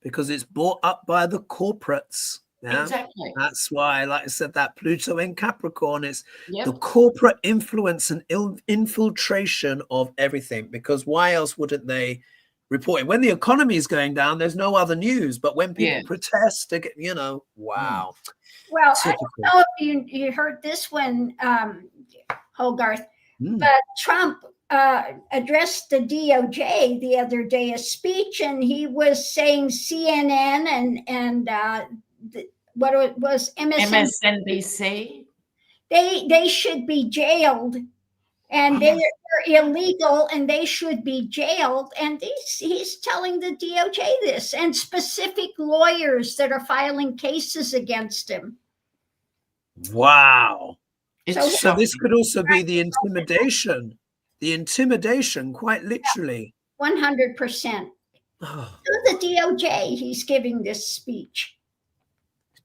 Because it's bought up by the corporates. Yeah? Exactly. That's why, like I said, that Pluto in Capricorn is the corporate influence and infiltration of everything. Because why else wouldn't they reporting. When the economy is going down, there's no other news. But when people protest, wow. Well, typical. I don't know if you heard this one, Hogarth, but Trump addressed the DOJ the other day, a speech, and he was saying CNN and what it was, MSNBC. They should be jailed, and they're illegal, and they should be jailed. And he's telling the DOJ this, and specific lawyers that are filing cases against him. Wow. So this could also be the intimidation. The intimidation, quite literally. 100%. Oh. To the DOJ, he's giving this speech.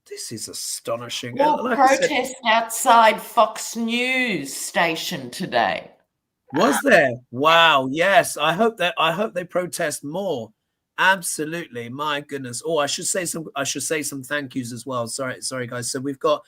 This is astonishing. Well, like protest outside Fox News station today. Was there? Wow. Yes. I hope they protest more. Absolutely. My goodness. Oh, I should say some thank yous as well. Sorry, guys. So we've got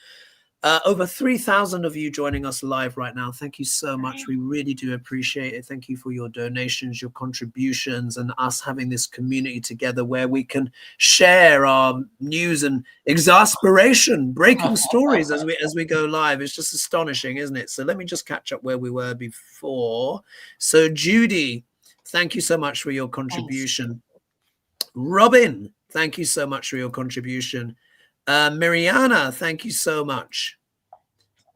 over 3,000 of you joining us live right now. Thank you so much. We really do appreciate it. Thank you for your donations, your contributions, and us having this community together where we can share our news and exasperation, breaking stories as we go live. It's just astonishing, isn't it? So let me just catch up where we were before. So Judy, thank you so much for your contribution. Thanks. Robin, thank you so much for your contribution. Mariana, thank you so much.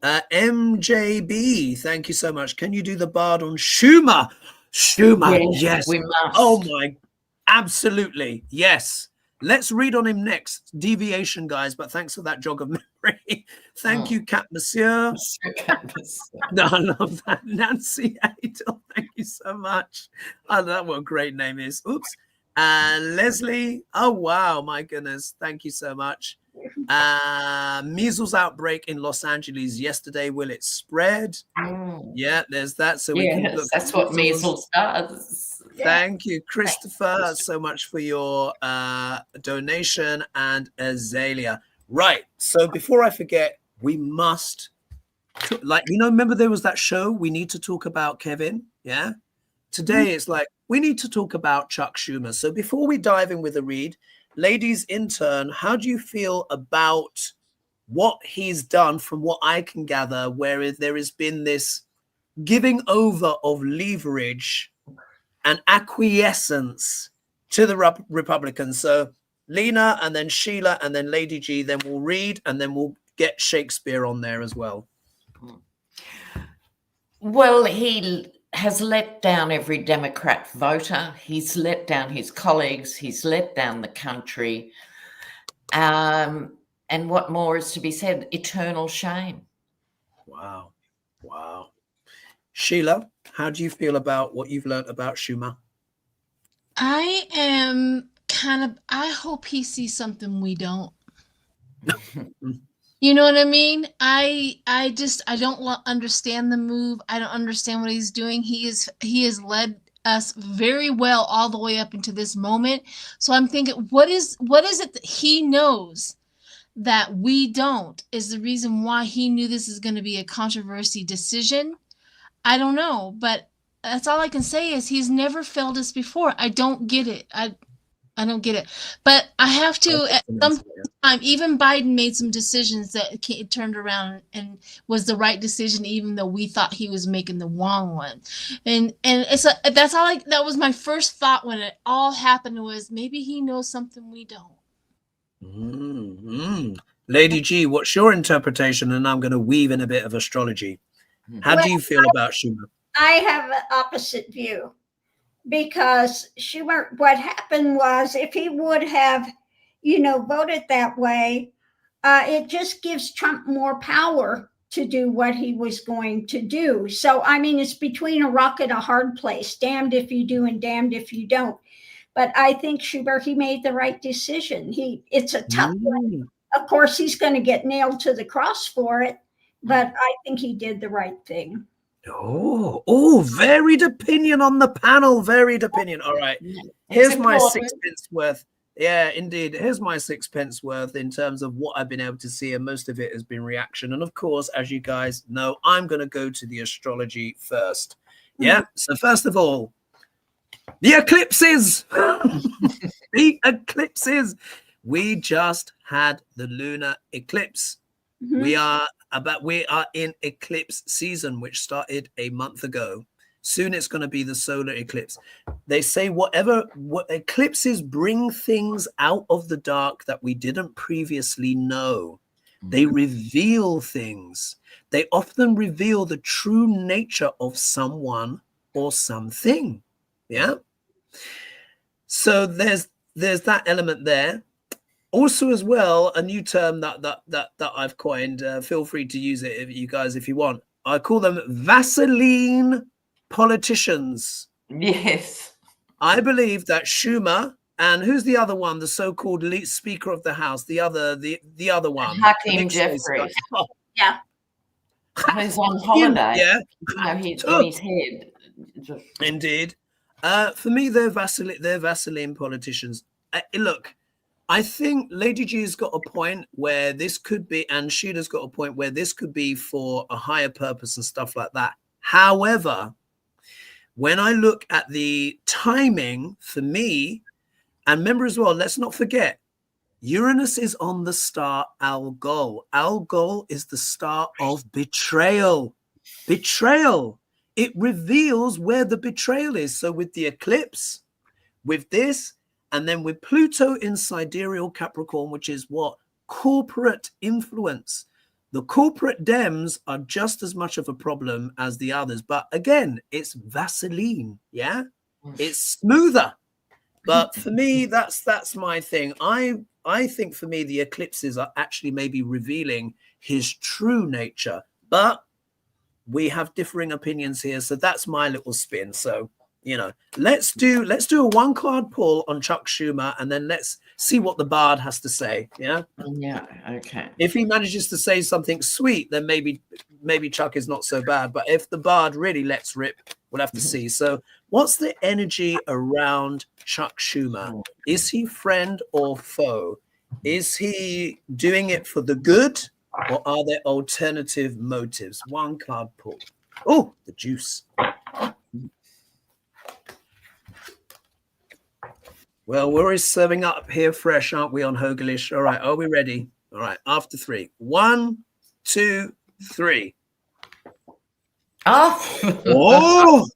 MJB, thank you so much. Can you do the bard on Schumer? Schumer, yes. We must. Oh my, absolutely, yes. Let's read on him next. Deviation, guys, but thanks for that jog of memory. Thank you, Cat Monsieur. No, I love that. Nancy Adel, thank you so much. I love what a great name is. Oops. Leslie, oh wow, my goodness, thank you so much. Measles outbreak in Los Angeles yesterday. Will it spread? Yeah, there's that. So we can look. That's what measles does. Thank you, Christopher, so much for your donation, and Azalea. Right. So before I forget, we must, remember there was that show, We Need to Talk About Kevin. Yeah. Today it's like, we need to talk about Chuck Schumer. So before we dive in with a read, ladies in turn, how do you feel about what he's done from what I can gather, where there has been this giving over of leverage and acquiescence to the Republicans? So Lena and then Sheila and then Lady G, then we'll read and then we'll get Shakespeare on there as well. Well, he has let down every Democrat voter. He's let down his colleagues. He's let down the country. And what more is to be said? Eternal shame. Wow. Wow. Sheila, how do you feel about what you've learned about Schumer? I hope he sees something we don't. You know what I mean? I don't understand the move. I don't understand what he's doing. He has led us very well all the way up into this moment. So I'm thinking, what is it that he knows that we don't? Is the reason why he knew this is going to be a controversy decision? I don't know, but that's all I can say is he's never failed us before. I don't get it. I don't get it. But I have to, at some time, even Biden made some decisions that it turned around and was the right decision, even though we thought he was making the wrong one. And that was my first thought when it all happened, was maybe he knows something we don't. Mm-hmm. Lady G, what's your interpretation? And I'm going to weave in a bit of astrology. How do you feel about Schumer? I have an opposite view. Because Schumer, what happened was, if he would have, voted that way, it just gives Trump more power to do what he was going to do. So, I mean, it's between a rock and a hard place. Damned if you do and damned if you don't. But I think Schumer, he made the right decision. It's a tough one. Of course, he's going to get nailed to the cross for it, but I think he did the right thing. Oh, varied opinion on the panel. Varied opinion. All right. Here's my 6 pence worth. Yeah, indeed. Here's my 6 pence worth in terms of what I've been able to see. And most of it has been reaction. And of course, as you guys know, I'm going to go to the astrology first. Yeah. So first of all, The eclipses. The eclipses. We just had the lunar eclipse. Mhm. We are in eclipse season, which started a month ago. Soon it's going to be the solar eclipse. They say what eclipses bring things out of the dark that we didn't previously know. They reveal things. They often reveal the true nature of someone or something. Yeah. So there's that element there. Also, as well, a new term that I've coined. Feel free to use it, if you want. I call them Vaseline politicians. Yes. I believe that Schumer and who's the other one, the so-called Speaker of the House, the other one, Hakeem Jeffries. Oh, Yeah. He's on holiday. Yeah, You know, he's in his head. Indeed. For me, they're Vaseline politicians. Look, I think Lady G's got a point where this could be, and Sheila's got a point where this could be for a higher purpose and stuff like that. However, when I look at the timing for me, and remember as well, let's not forget, Uranus is on the star Algol. Algol is the star of betrayal. Betrayal. It reveals where the betrayal is. So with the eclipse, with this, and then with Pluto in sidereal Capricorn, which is what? Corporate influence. The corporate Dems are just as much of a problem as the others. But again, it's Vaseline. Yeah, it's smoother. But for me, that's my thing. I think for me, the eclipses are actually maybe revealing his true nature. But we have differing opinions here. So that's my little spin. So, you know, let's do a one card pull on Chuck Schumer, and then let's see what the bard has to say. Yeah. Yeah. Okay. If he manages to say something sweet, then maybe Chuck is not so bad. But if the bard really lets rip, we'll have to see. So what's the energy around Chuck Schumer? Is he friend or foe? Is he doing it for the good, or are there alternative motives? One card pull. Oh, the juice. Well, we're always serving up here fresh, aren't we, on HoGaLeSh? All right, are we ready? All right, after three. 1, 2, 3. Oh. Oh.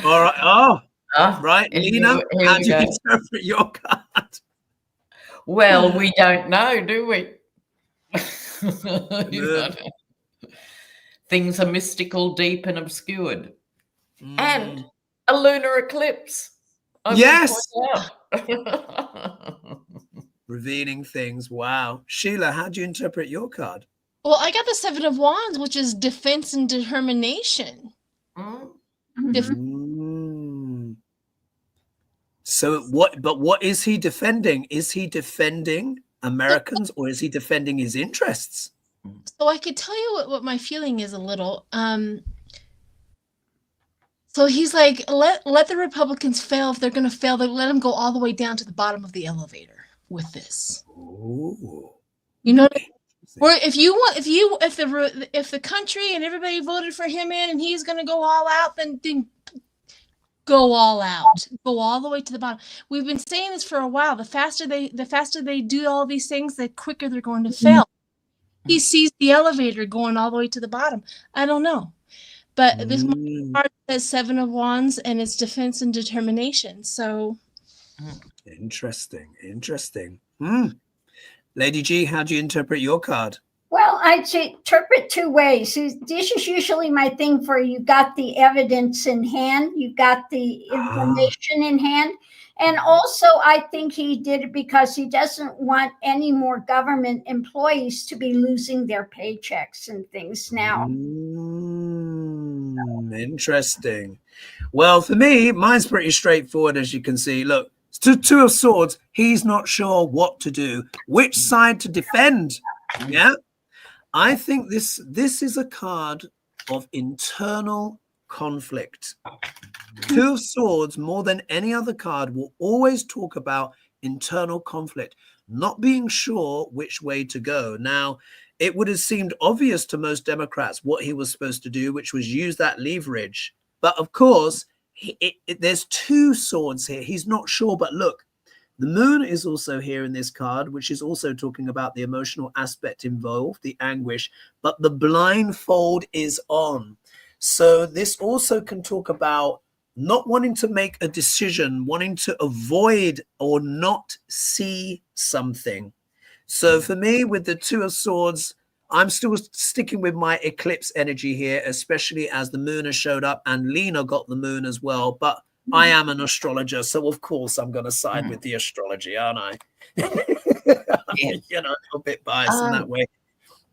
All right. Oh. Right, Lena, how do you interpret your card? Well, we don't know, do we? Things are mystical, deep, and obscured. And a lunar eclipse. Yes. Revealing things. Wow. Sheila, how do you interpret your card? Well, I got the 7 of Wands, which is defense and determination. So what is he defending? Is he defending Americans, or is he defending his interests? So I could tell you what my feeling is a little. So he's like, let the Republicans fail. If they're going to fail, let them go all the way down to the bottom of the elevator with this. Ooh. You know, where if the country and everybody voted for him in, and he's going to go all out, then go all out, go all the way to the bottom. We've been saying this for a while. The faster they do all these things, the quicker they're going to fail. He sees the elevator going all the way to the bottom. I don't know. But this card says 7 of Wands, and it's defense and determination. So interesting. Lady G, how do you interpret your card? Well, I'd say interpret 2 ways. This is usually my thing for you got the evidence in hand, you got the information in hand. And also, I think he did it because he doesn't want any more government employees to be losing their paychecks and things now. Interesting. Well, for me, mine's pretty straightforward, as you can see. Look, 2 of Swords. He's not sure what to do, which side to defend. Yeah. I think this is a card of internal conflict. 2 of Swords, more than any other card, will always talk about internal conflict, not being sure which way to go. Now, it would have seemed obvious to most Democrats what he was supposed to do, which was use that leverage. But of course, there's two swords here. He's not sure, but look, the moon is also here in this card, which is also talking about the emotional aspect involved, the anguish, but the blindfold is on. So this also can talk about not wanting to make a decision, wanting to avoid or not see something. So for me, with the Two of Swords, I'm still sticking with my eclipse energy here, especially as the moon has showed up and Lena got the moon as well. But I am an astrologer, so of course I'm going to side with the astrology, aren't I? Yeah. You know, a little bit biased in that way.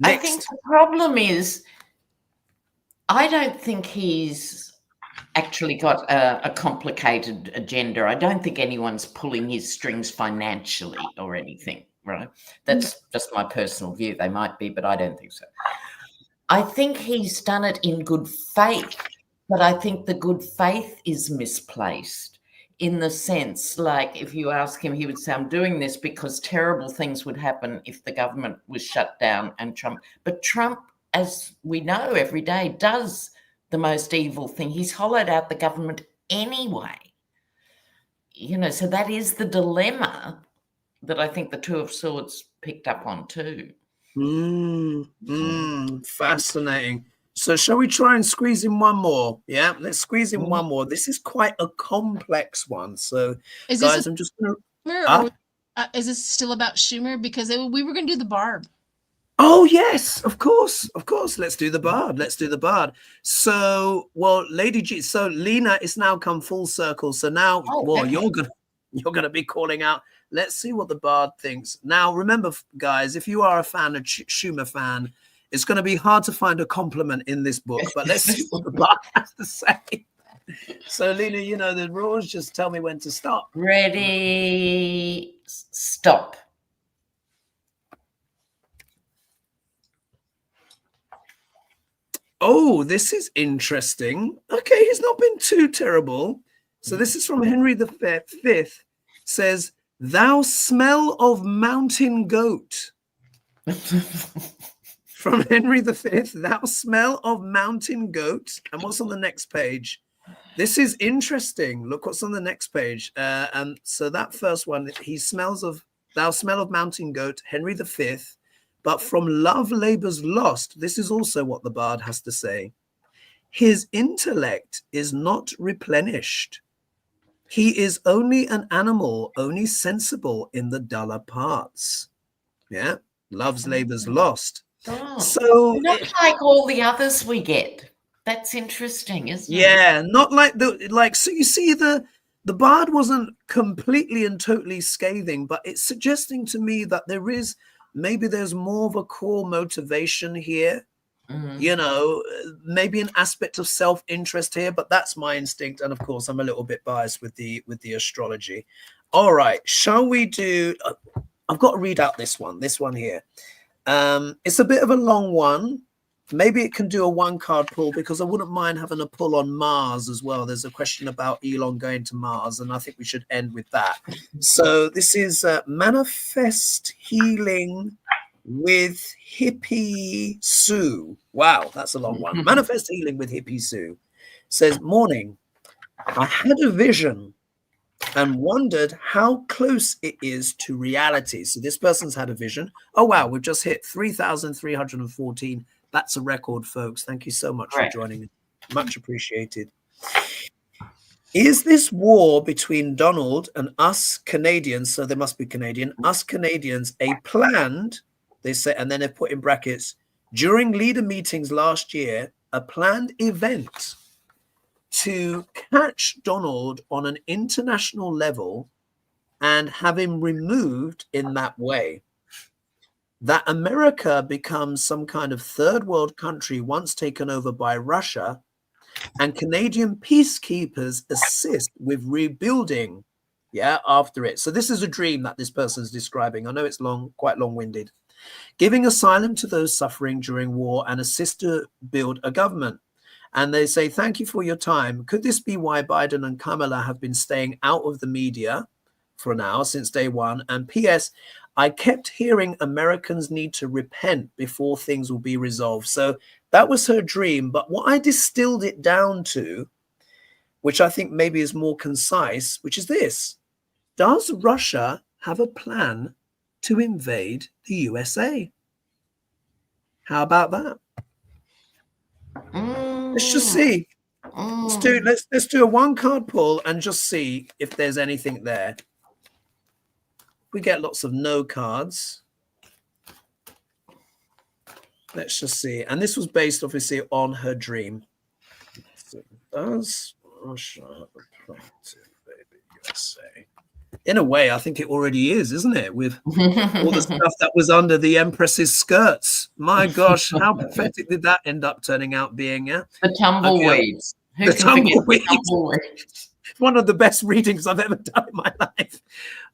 I think the problem is, I don't think he's actually got a complicated agenda. I don't think anyone's pulling his strings financially or anything, right? That's just my personal view. They might be, but I don't think so. I think he's done it in good faith. But I think the good faith is misplaced in the sense, like if you ask him, he would say, I'm doing this because terrible things would happen if the government was shut down and Trump. But Trump, as we know every day, does the most evil thing. He's hollowed out the government anyway. You know, so that is the dilemma that I think the Two of Swords picked up on too. Fascinating. So shall we try and squeeze in one more? Yeah, let's squeeze in one more. This is quite a complex one. So, is guys, I'm just going to... is this still about Schumer? Because we were going to do the Barb. Oh, yes, of course. Of course. Let's do the Bard. Let's do the Bard. So, well, Lady G, so Lena is now come full circle. So now, you're gonna be calling out. Let's see what the Bard thinks. Now, remember, guys, if you are a fan, a Schumer fan, it's going to be hard to find a compliment in this book, but let's see what the Bard has to say. So, Lena, you know the rules. Just tell me when to stop. Ready, stop. Oh, this is interesting. Okay, he's not been too terrible. So this is from Henry V. Says, thou smell of mountain goat. From Henry V, thou smell of mountain goat. And what's on the next page? This is interesting. Look what's on the next page. And so that first one, he smells of, thou smell of mountain goat, Henry V. But from love labors lost, this is also what the Bard has to say. His intellect is not replenished. He is only an animal, only sensible in the duller parts. Yeah, love's labors lost. Oh, so not like all the others we get. That's interesting, isn't it? Yeah, not like so you see the Bard wasn't completely and totally scathing, but it's suggesting to me that there's more of a core motivation here. You know, maybe an aspect of self-interest here, but that's my instinct. And of course, I'm a little bit biased with the astrology. All right, shall we do? I've got to read out this one here. It's a bit of a long one. Maybe it can do a one-card pull because I wouldn't mind having a pull on Mars as well. There's a question about Elon going to Mars, and I think we should end with that. So this is Manifest Healing with Hippie Sue. Wow, that's a long one. Manifest Healing with Hippie Sue says, morning, I had a vision and wondered how close it is to reality. So this person's had a vision. Oh, wow, we've just hit 3,314. That's a record, folks. Thank you so much for joining me. Much appreciated. Is this war between Donald and us Canadians, so they must be Canadian, us Canadians, a planned, they say, and then they've put in brackets, during leader meetings last year, a planned event to catch Donald on an international level and have him removed in that way? That America becomes some kind of third world country once taken over by Russia, and Canadian peacekeepers assist with rebuilding, after it. So this is a dream that this person's describing. I know it's long, quite long-winded. Giving asylum to those suffering during war and assist to build a government. And they say, thank you for your time. Could this be why Biden and Kamala have been staying out of the media for now, since day one? And P.S., I kept hearing Americans need to repent before things will be resolved. So that was her dream. But what I distilled it down to, which I think maybe is more concise, which is this. Does Russia have a plan to invade the USA? How about that? Let's just see. Let's do a one card pull and just see if there's anything there. We get lots of no cards. Let's just see. And this was based obviously on her dream. So does Russia have a plan to invade the USA? In a way, I think it already is, isn't it? With all the stuff that was under the Empress's skirts. My gosh, how pathetic did that end up turning out being? Yeah, the tumbleweeds. The tumbleweeds. One of the best readings I've ever done in my life.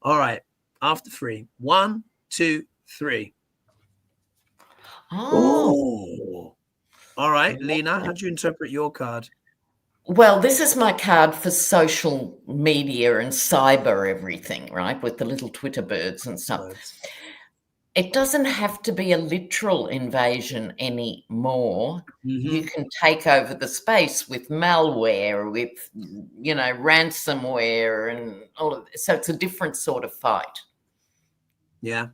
All right, after 3. 1, 2, 3. Oh. All right, Lena, how do you interpret your card? Well, this is my card for social media and cyber everything, right? With the little Twitter birds and stuff. It doesn't have to be a literal invasion anymore. You can take over the space with malware, with, ransomware and all of this. So it's a different sort of fight. Yeah.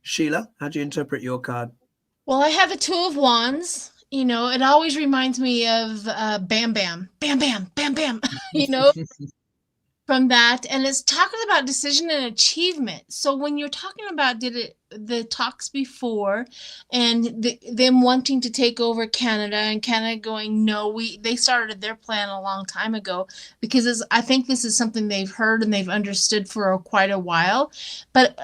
Sheila, how do you interpret your card? Well, I have the 2 of Wands. It always reminds me of Bam Bam, Bam Bam, Bam Bam, from that. And it's talking about decision and achievement. So when you're talking about the talks before and them wanting to take over Canada and Canada going, no, they started their plan a long time ago, because I think this is something they've heard and they've understood for quite a while. But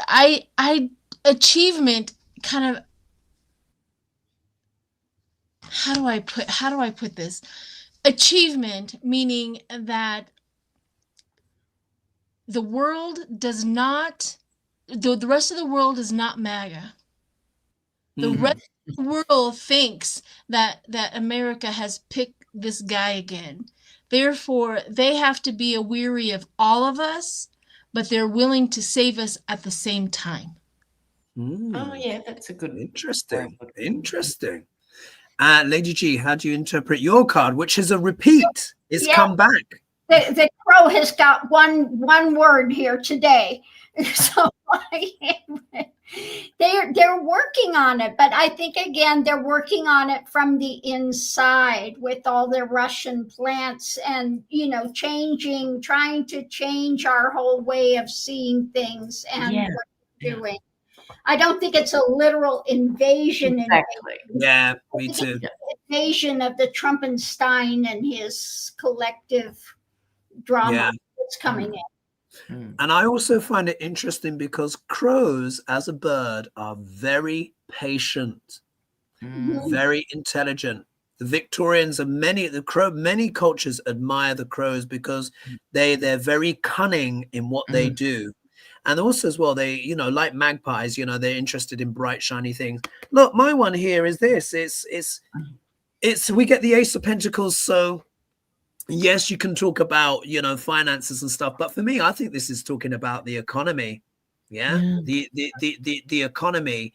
achievement kind of, how do I put this? Achievement, meaning that the world does not, the rest of the world is not MAGA. The rest of the world thinks that America has picked this guy again. Therefore, they have to be weary of all of us, but they're willing to save us at the same time. Oh, yeah, that's a good. Interesting. Lady G, how do you interpret your card, which is a repeat? It's come back. The crow has got one word here today. So they're working on it, but I think again they're working on it from the inside with all their Russian plants and trying to change our whole way of seeing things and what we're doing. I don't think it's a literal invasion. Exactly. Yeah, me too. Invasion of the Trumpenstein and his collective drama that's coming in. And I also find it interesting because crows as a bird are very patient, very intelligent. The Victorians and many cultures admire the crows because they're very cunning in what they do. And also as well, they, like magpies, they're interested in bright, shiny things. Look, my one here is this. It's we get the Ace of Pentacles. So yes, you can talk about, finances and stuff. But for me, I think this is talking about the economy. The economy.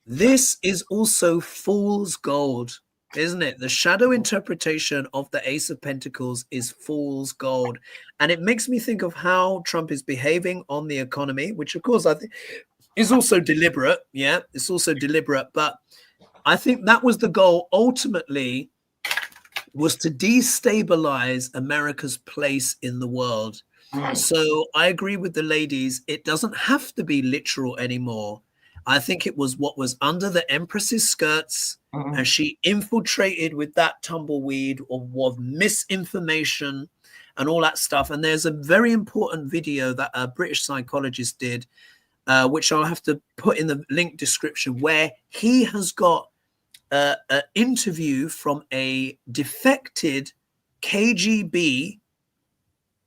This is also fool's gold, isn't it? The shadow interpretation of the Ace of Pentacles is fool's gold. And it makes me think of how Trump is behaving on the economy, which of course I think is also deliberate. Yeah, it's also deliberate. But I think that was the goal ultimately, was to destabilize America's place in the world. So I agree with the ladies. It doesn't have to be literal anymore. I think it was what was under the Empress's skirts, and she infiltrated with that tumbleweed of misinformation and all that stuff. And there's a very important video that a British psychologist did, which I'll have to put in the link description, where he has got an interview from a defected KGB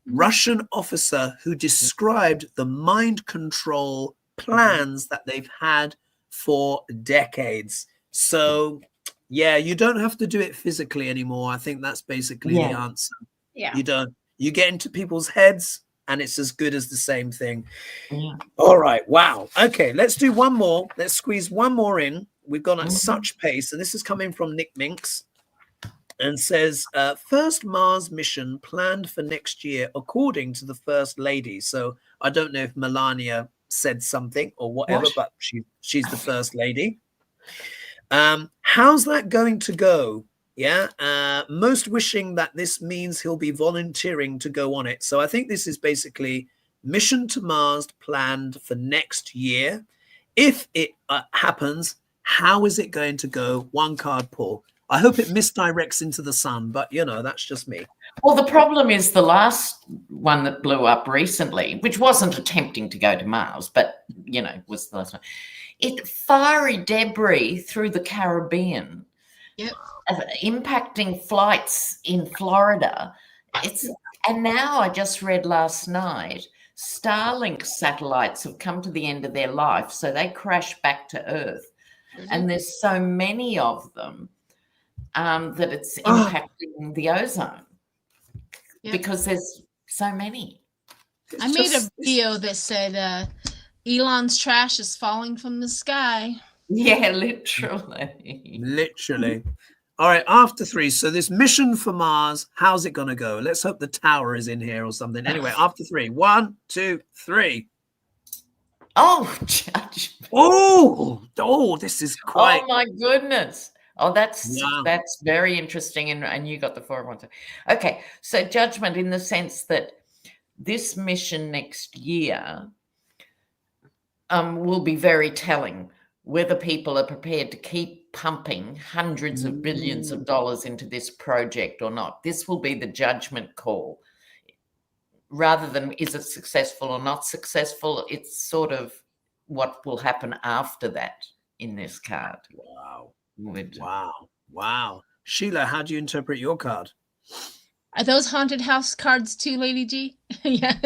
Russian officer who described the mind control plans that they've had for decades. So yeah, you don't have to do it physically anymore. I think that's basically the answer. You don't. You get into people's heads and it's as good as the same thing. All right. Wow. Okay, let's do one more. Let's squeeze one more in. We've gone at such pace, and this is coming from Nick Minks. and says, first Mars mission planned for next year, according to the First Lady. So I don't know if Melania said something or whatever, but she's the First Lady. How's that going to go? Yeah, most wishing that this means he'll be volunteering to go on it. So I think this is basically mission to Mars planned for next year. If it happens, how is it going to go? One card pull. I hope it misdirects into the sun, but you know, that's just me. Well, the problem is the last one that blew up recently, which wasn't attempting to go to Mars, but, you know, was the last one. It fiery debris through the Caribbean, impacting flights in Florida. And now I just read last night, Starlink satellites have come to the end of their life, so they crash back to Earth. And there's so many of them that it's impacting the ozone because there's so many. I made a video that said Elon's trash is falling from the sky. Yeah, literally. Literally. All right, after 3. So this mission for Mars, how's it going to go? Let's hope the tower is in here or something. Anyway, after 3. 1, 2, 3. Oh, Judge. Oh, this is quite. Oh, my goodness. Oh, that's very interesting. And you got the 4 of Wands. Okay, so judgment in the sense that this mission next year will be very telling whether people are prepared to keep pumping hundreds of billions of dollars into this project or not. This will be the judgment call. Rather than is it successful or not successful, it's sort of what will happen after that in this card. Wow. Sheila, how do you interpret your card? Are those haunted house cards too, Lady G? Yeah.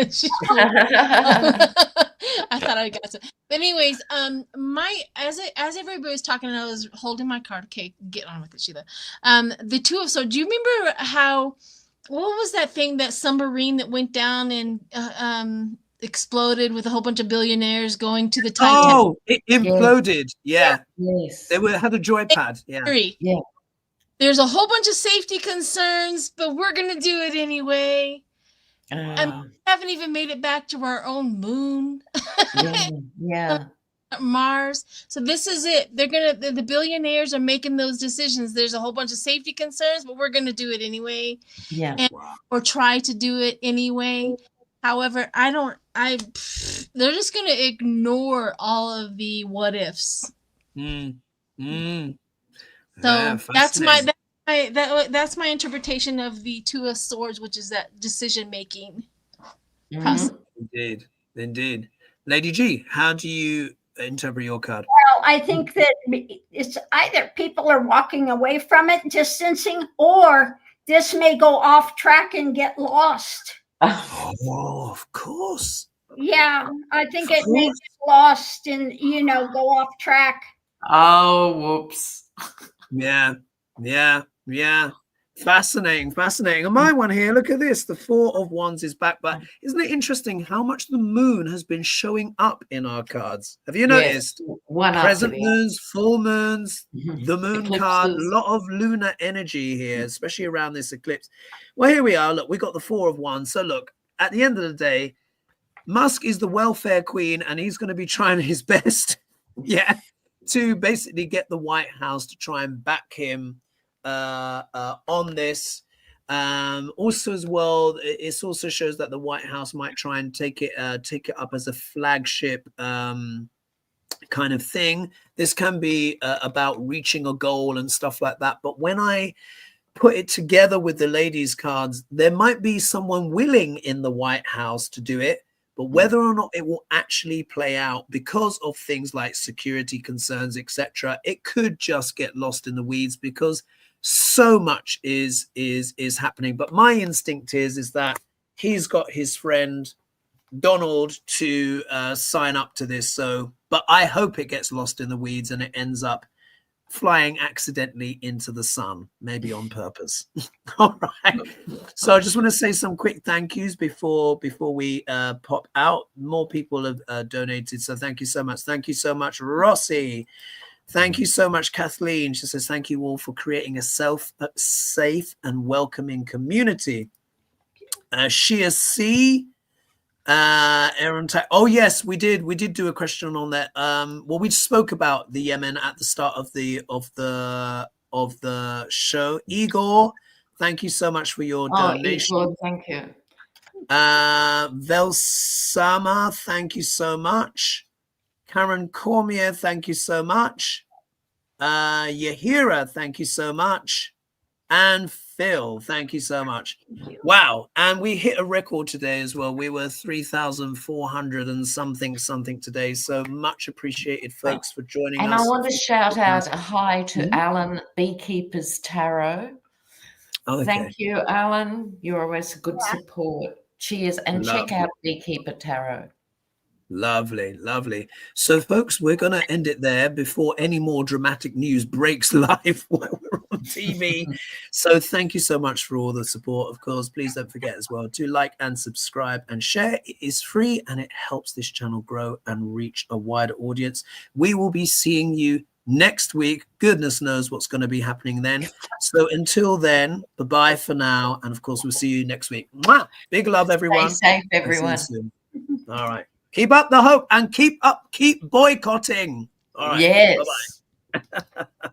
I thought I got some. But anyways, as everybody was talking, and I was holding my card. Okay, get on with it, Sheila. The 2 of Swords. Do you remember what was that thing, that submarine that went down and exploded with a whole bunch of billionaires going to the Titanic? Oh, it imploded. Yeah. Yes. They had a joypad. Yeah. There's a whole bunch of safety concerns, but we're going to do it anyway. And we haven't even made it back to our own moon. Yeah. Mars. So this is it. The billionaires are making those decisions. There's a whole bunch of safety concerns, but we're going to do it anyway. Yeah. Or try to do it anyway. However, they're just going to ignore all of the what ifs. So that's my interpretation of the 2 of Swords, which is that decision making process. Indeed. Lady G, how do you interpret your card? Well, I think that it's either people are walking away from it, distancing, or this may go off track and get lost. Oh, of course. Yeah, I think it may get lost and, go off track. Oh, whoops. Yeah. Fascinating. And my one here, look at this. The 4 of Wands is back. But isn't it interesting how much the moon has been showing up in our cards? Have you noticed? One Crescent moons, full moons, the moon Eclipses. card, a lot of lunar energy here, especially around this eclipse. Well, here we are. Look, we got the 4 of Wands. So look, at the end of the day, Musk is the welfare queen, and he's going to be trying his best, to basically get the White House to try and back him on this. Also as well, it also shows that the White House might try and take it up as a flagship kind of thing. This can be about reaching a goal and stuff like that. But when I put it together with the ladies' cards, there might be someone willing in the White House to do it. But whether or not it will actually play out because of things like security concerns, etc., it could just get lost in the weeds because so much is happening. But my instinct is that he's got his friend Donald to sign up to this. But I hope it gets lost in the weeds and it ends up flying accidentally into the sun, maybe on purpose. All right. So I just want to say some quick thank yous before we pop out. More people have donated, so thank you so much. Thank you so much, Rossi. Thank you so much, Kathleen. She says, thank you all for creating a safe and welcoming community. Shia C. Aaron, oh yes, we did do a question on that. Well, we spoke about the Yemen at the start of the show. Igor, thank you so much for your donation. Igor, thank you. Velsama, thank you so much. Karen Cormier, thank you so much. Yahira, thank you so much. And Phil, thank you so much. Wow. And we hit a record today as well. We were 3,400 and something today. So much appreciated, folks, for joining us. And I want to shout out a hi to Alan, Beekeepers Tarot. Okay. Thank you, Alan. You're always a good support. Cheers. And check out Beekeeper Tarot. Lovely, lovely. So, folks, we're going to end it there before any more dramatic news breaks live while we're on TV. So thank you so much for all the support. Of course, please don't forget as well to like and subscribe and share. It is free and it helps this channel grow and reach a wider audience. We will be seeing you next week. Goodness knows what's going to be happening then. So until then, bye-bye for now. And of course, we'll see you next week. Mwah! Big love, everyone. Stay safe, everyone. All right. Keep up the hope and keep boycotting. All right. Yes. Bye-bye.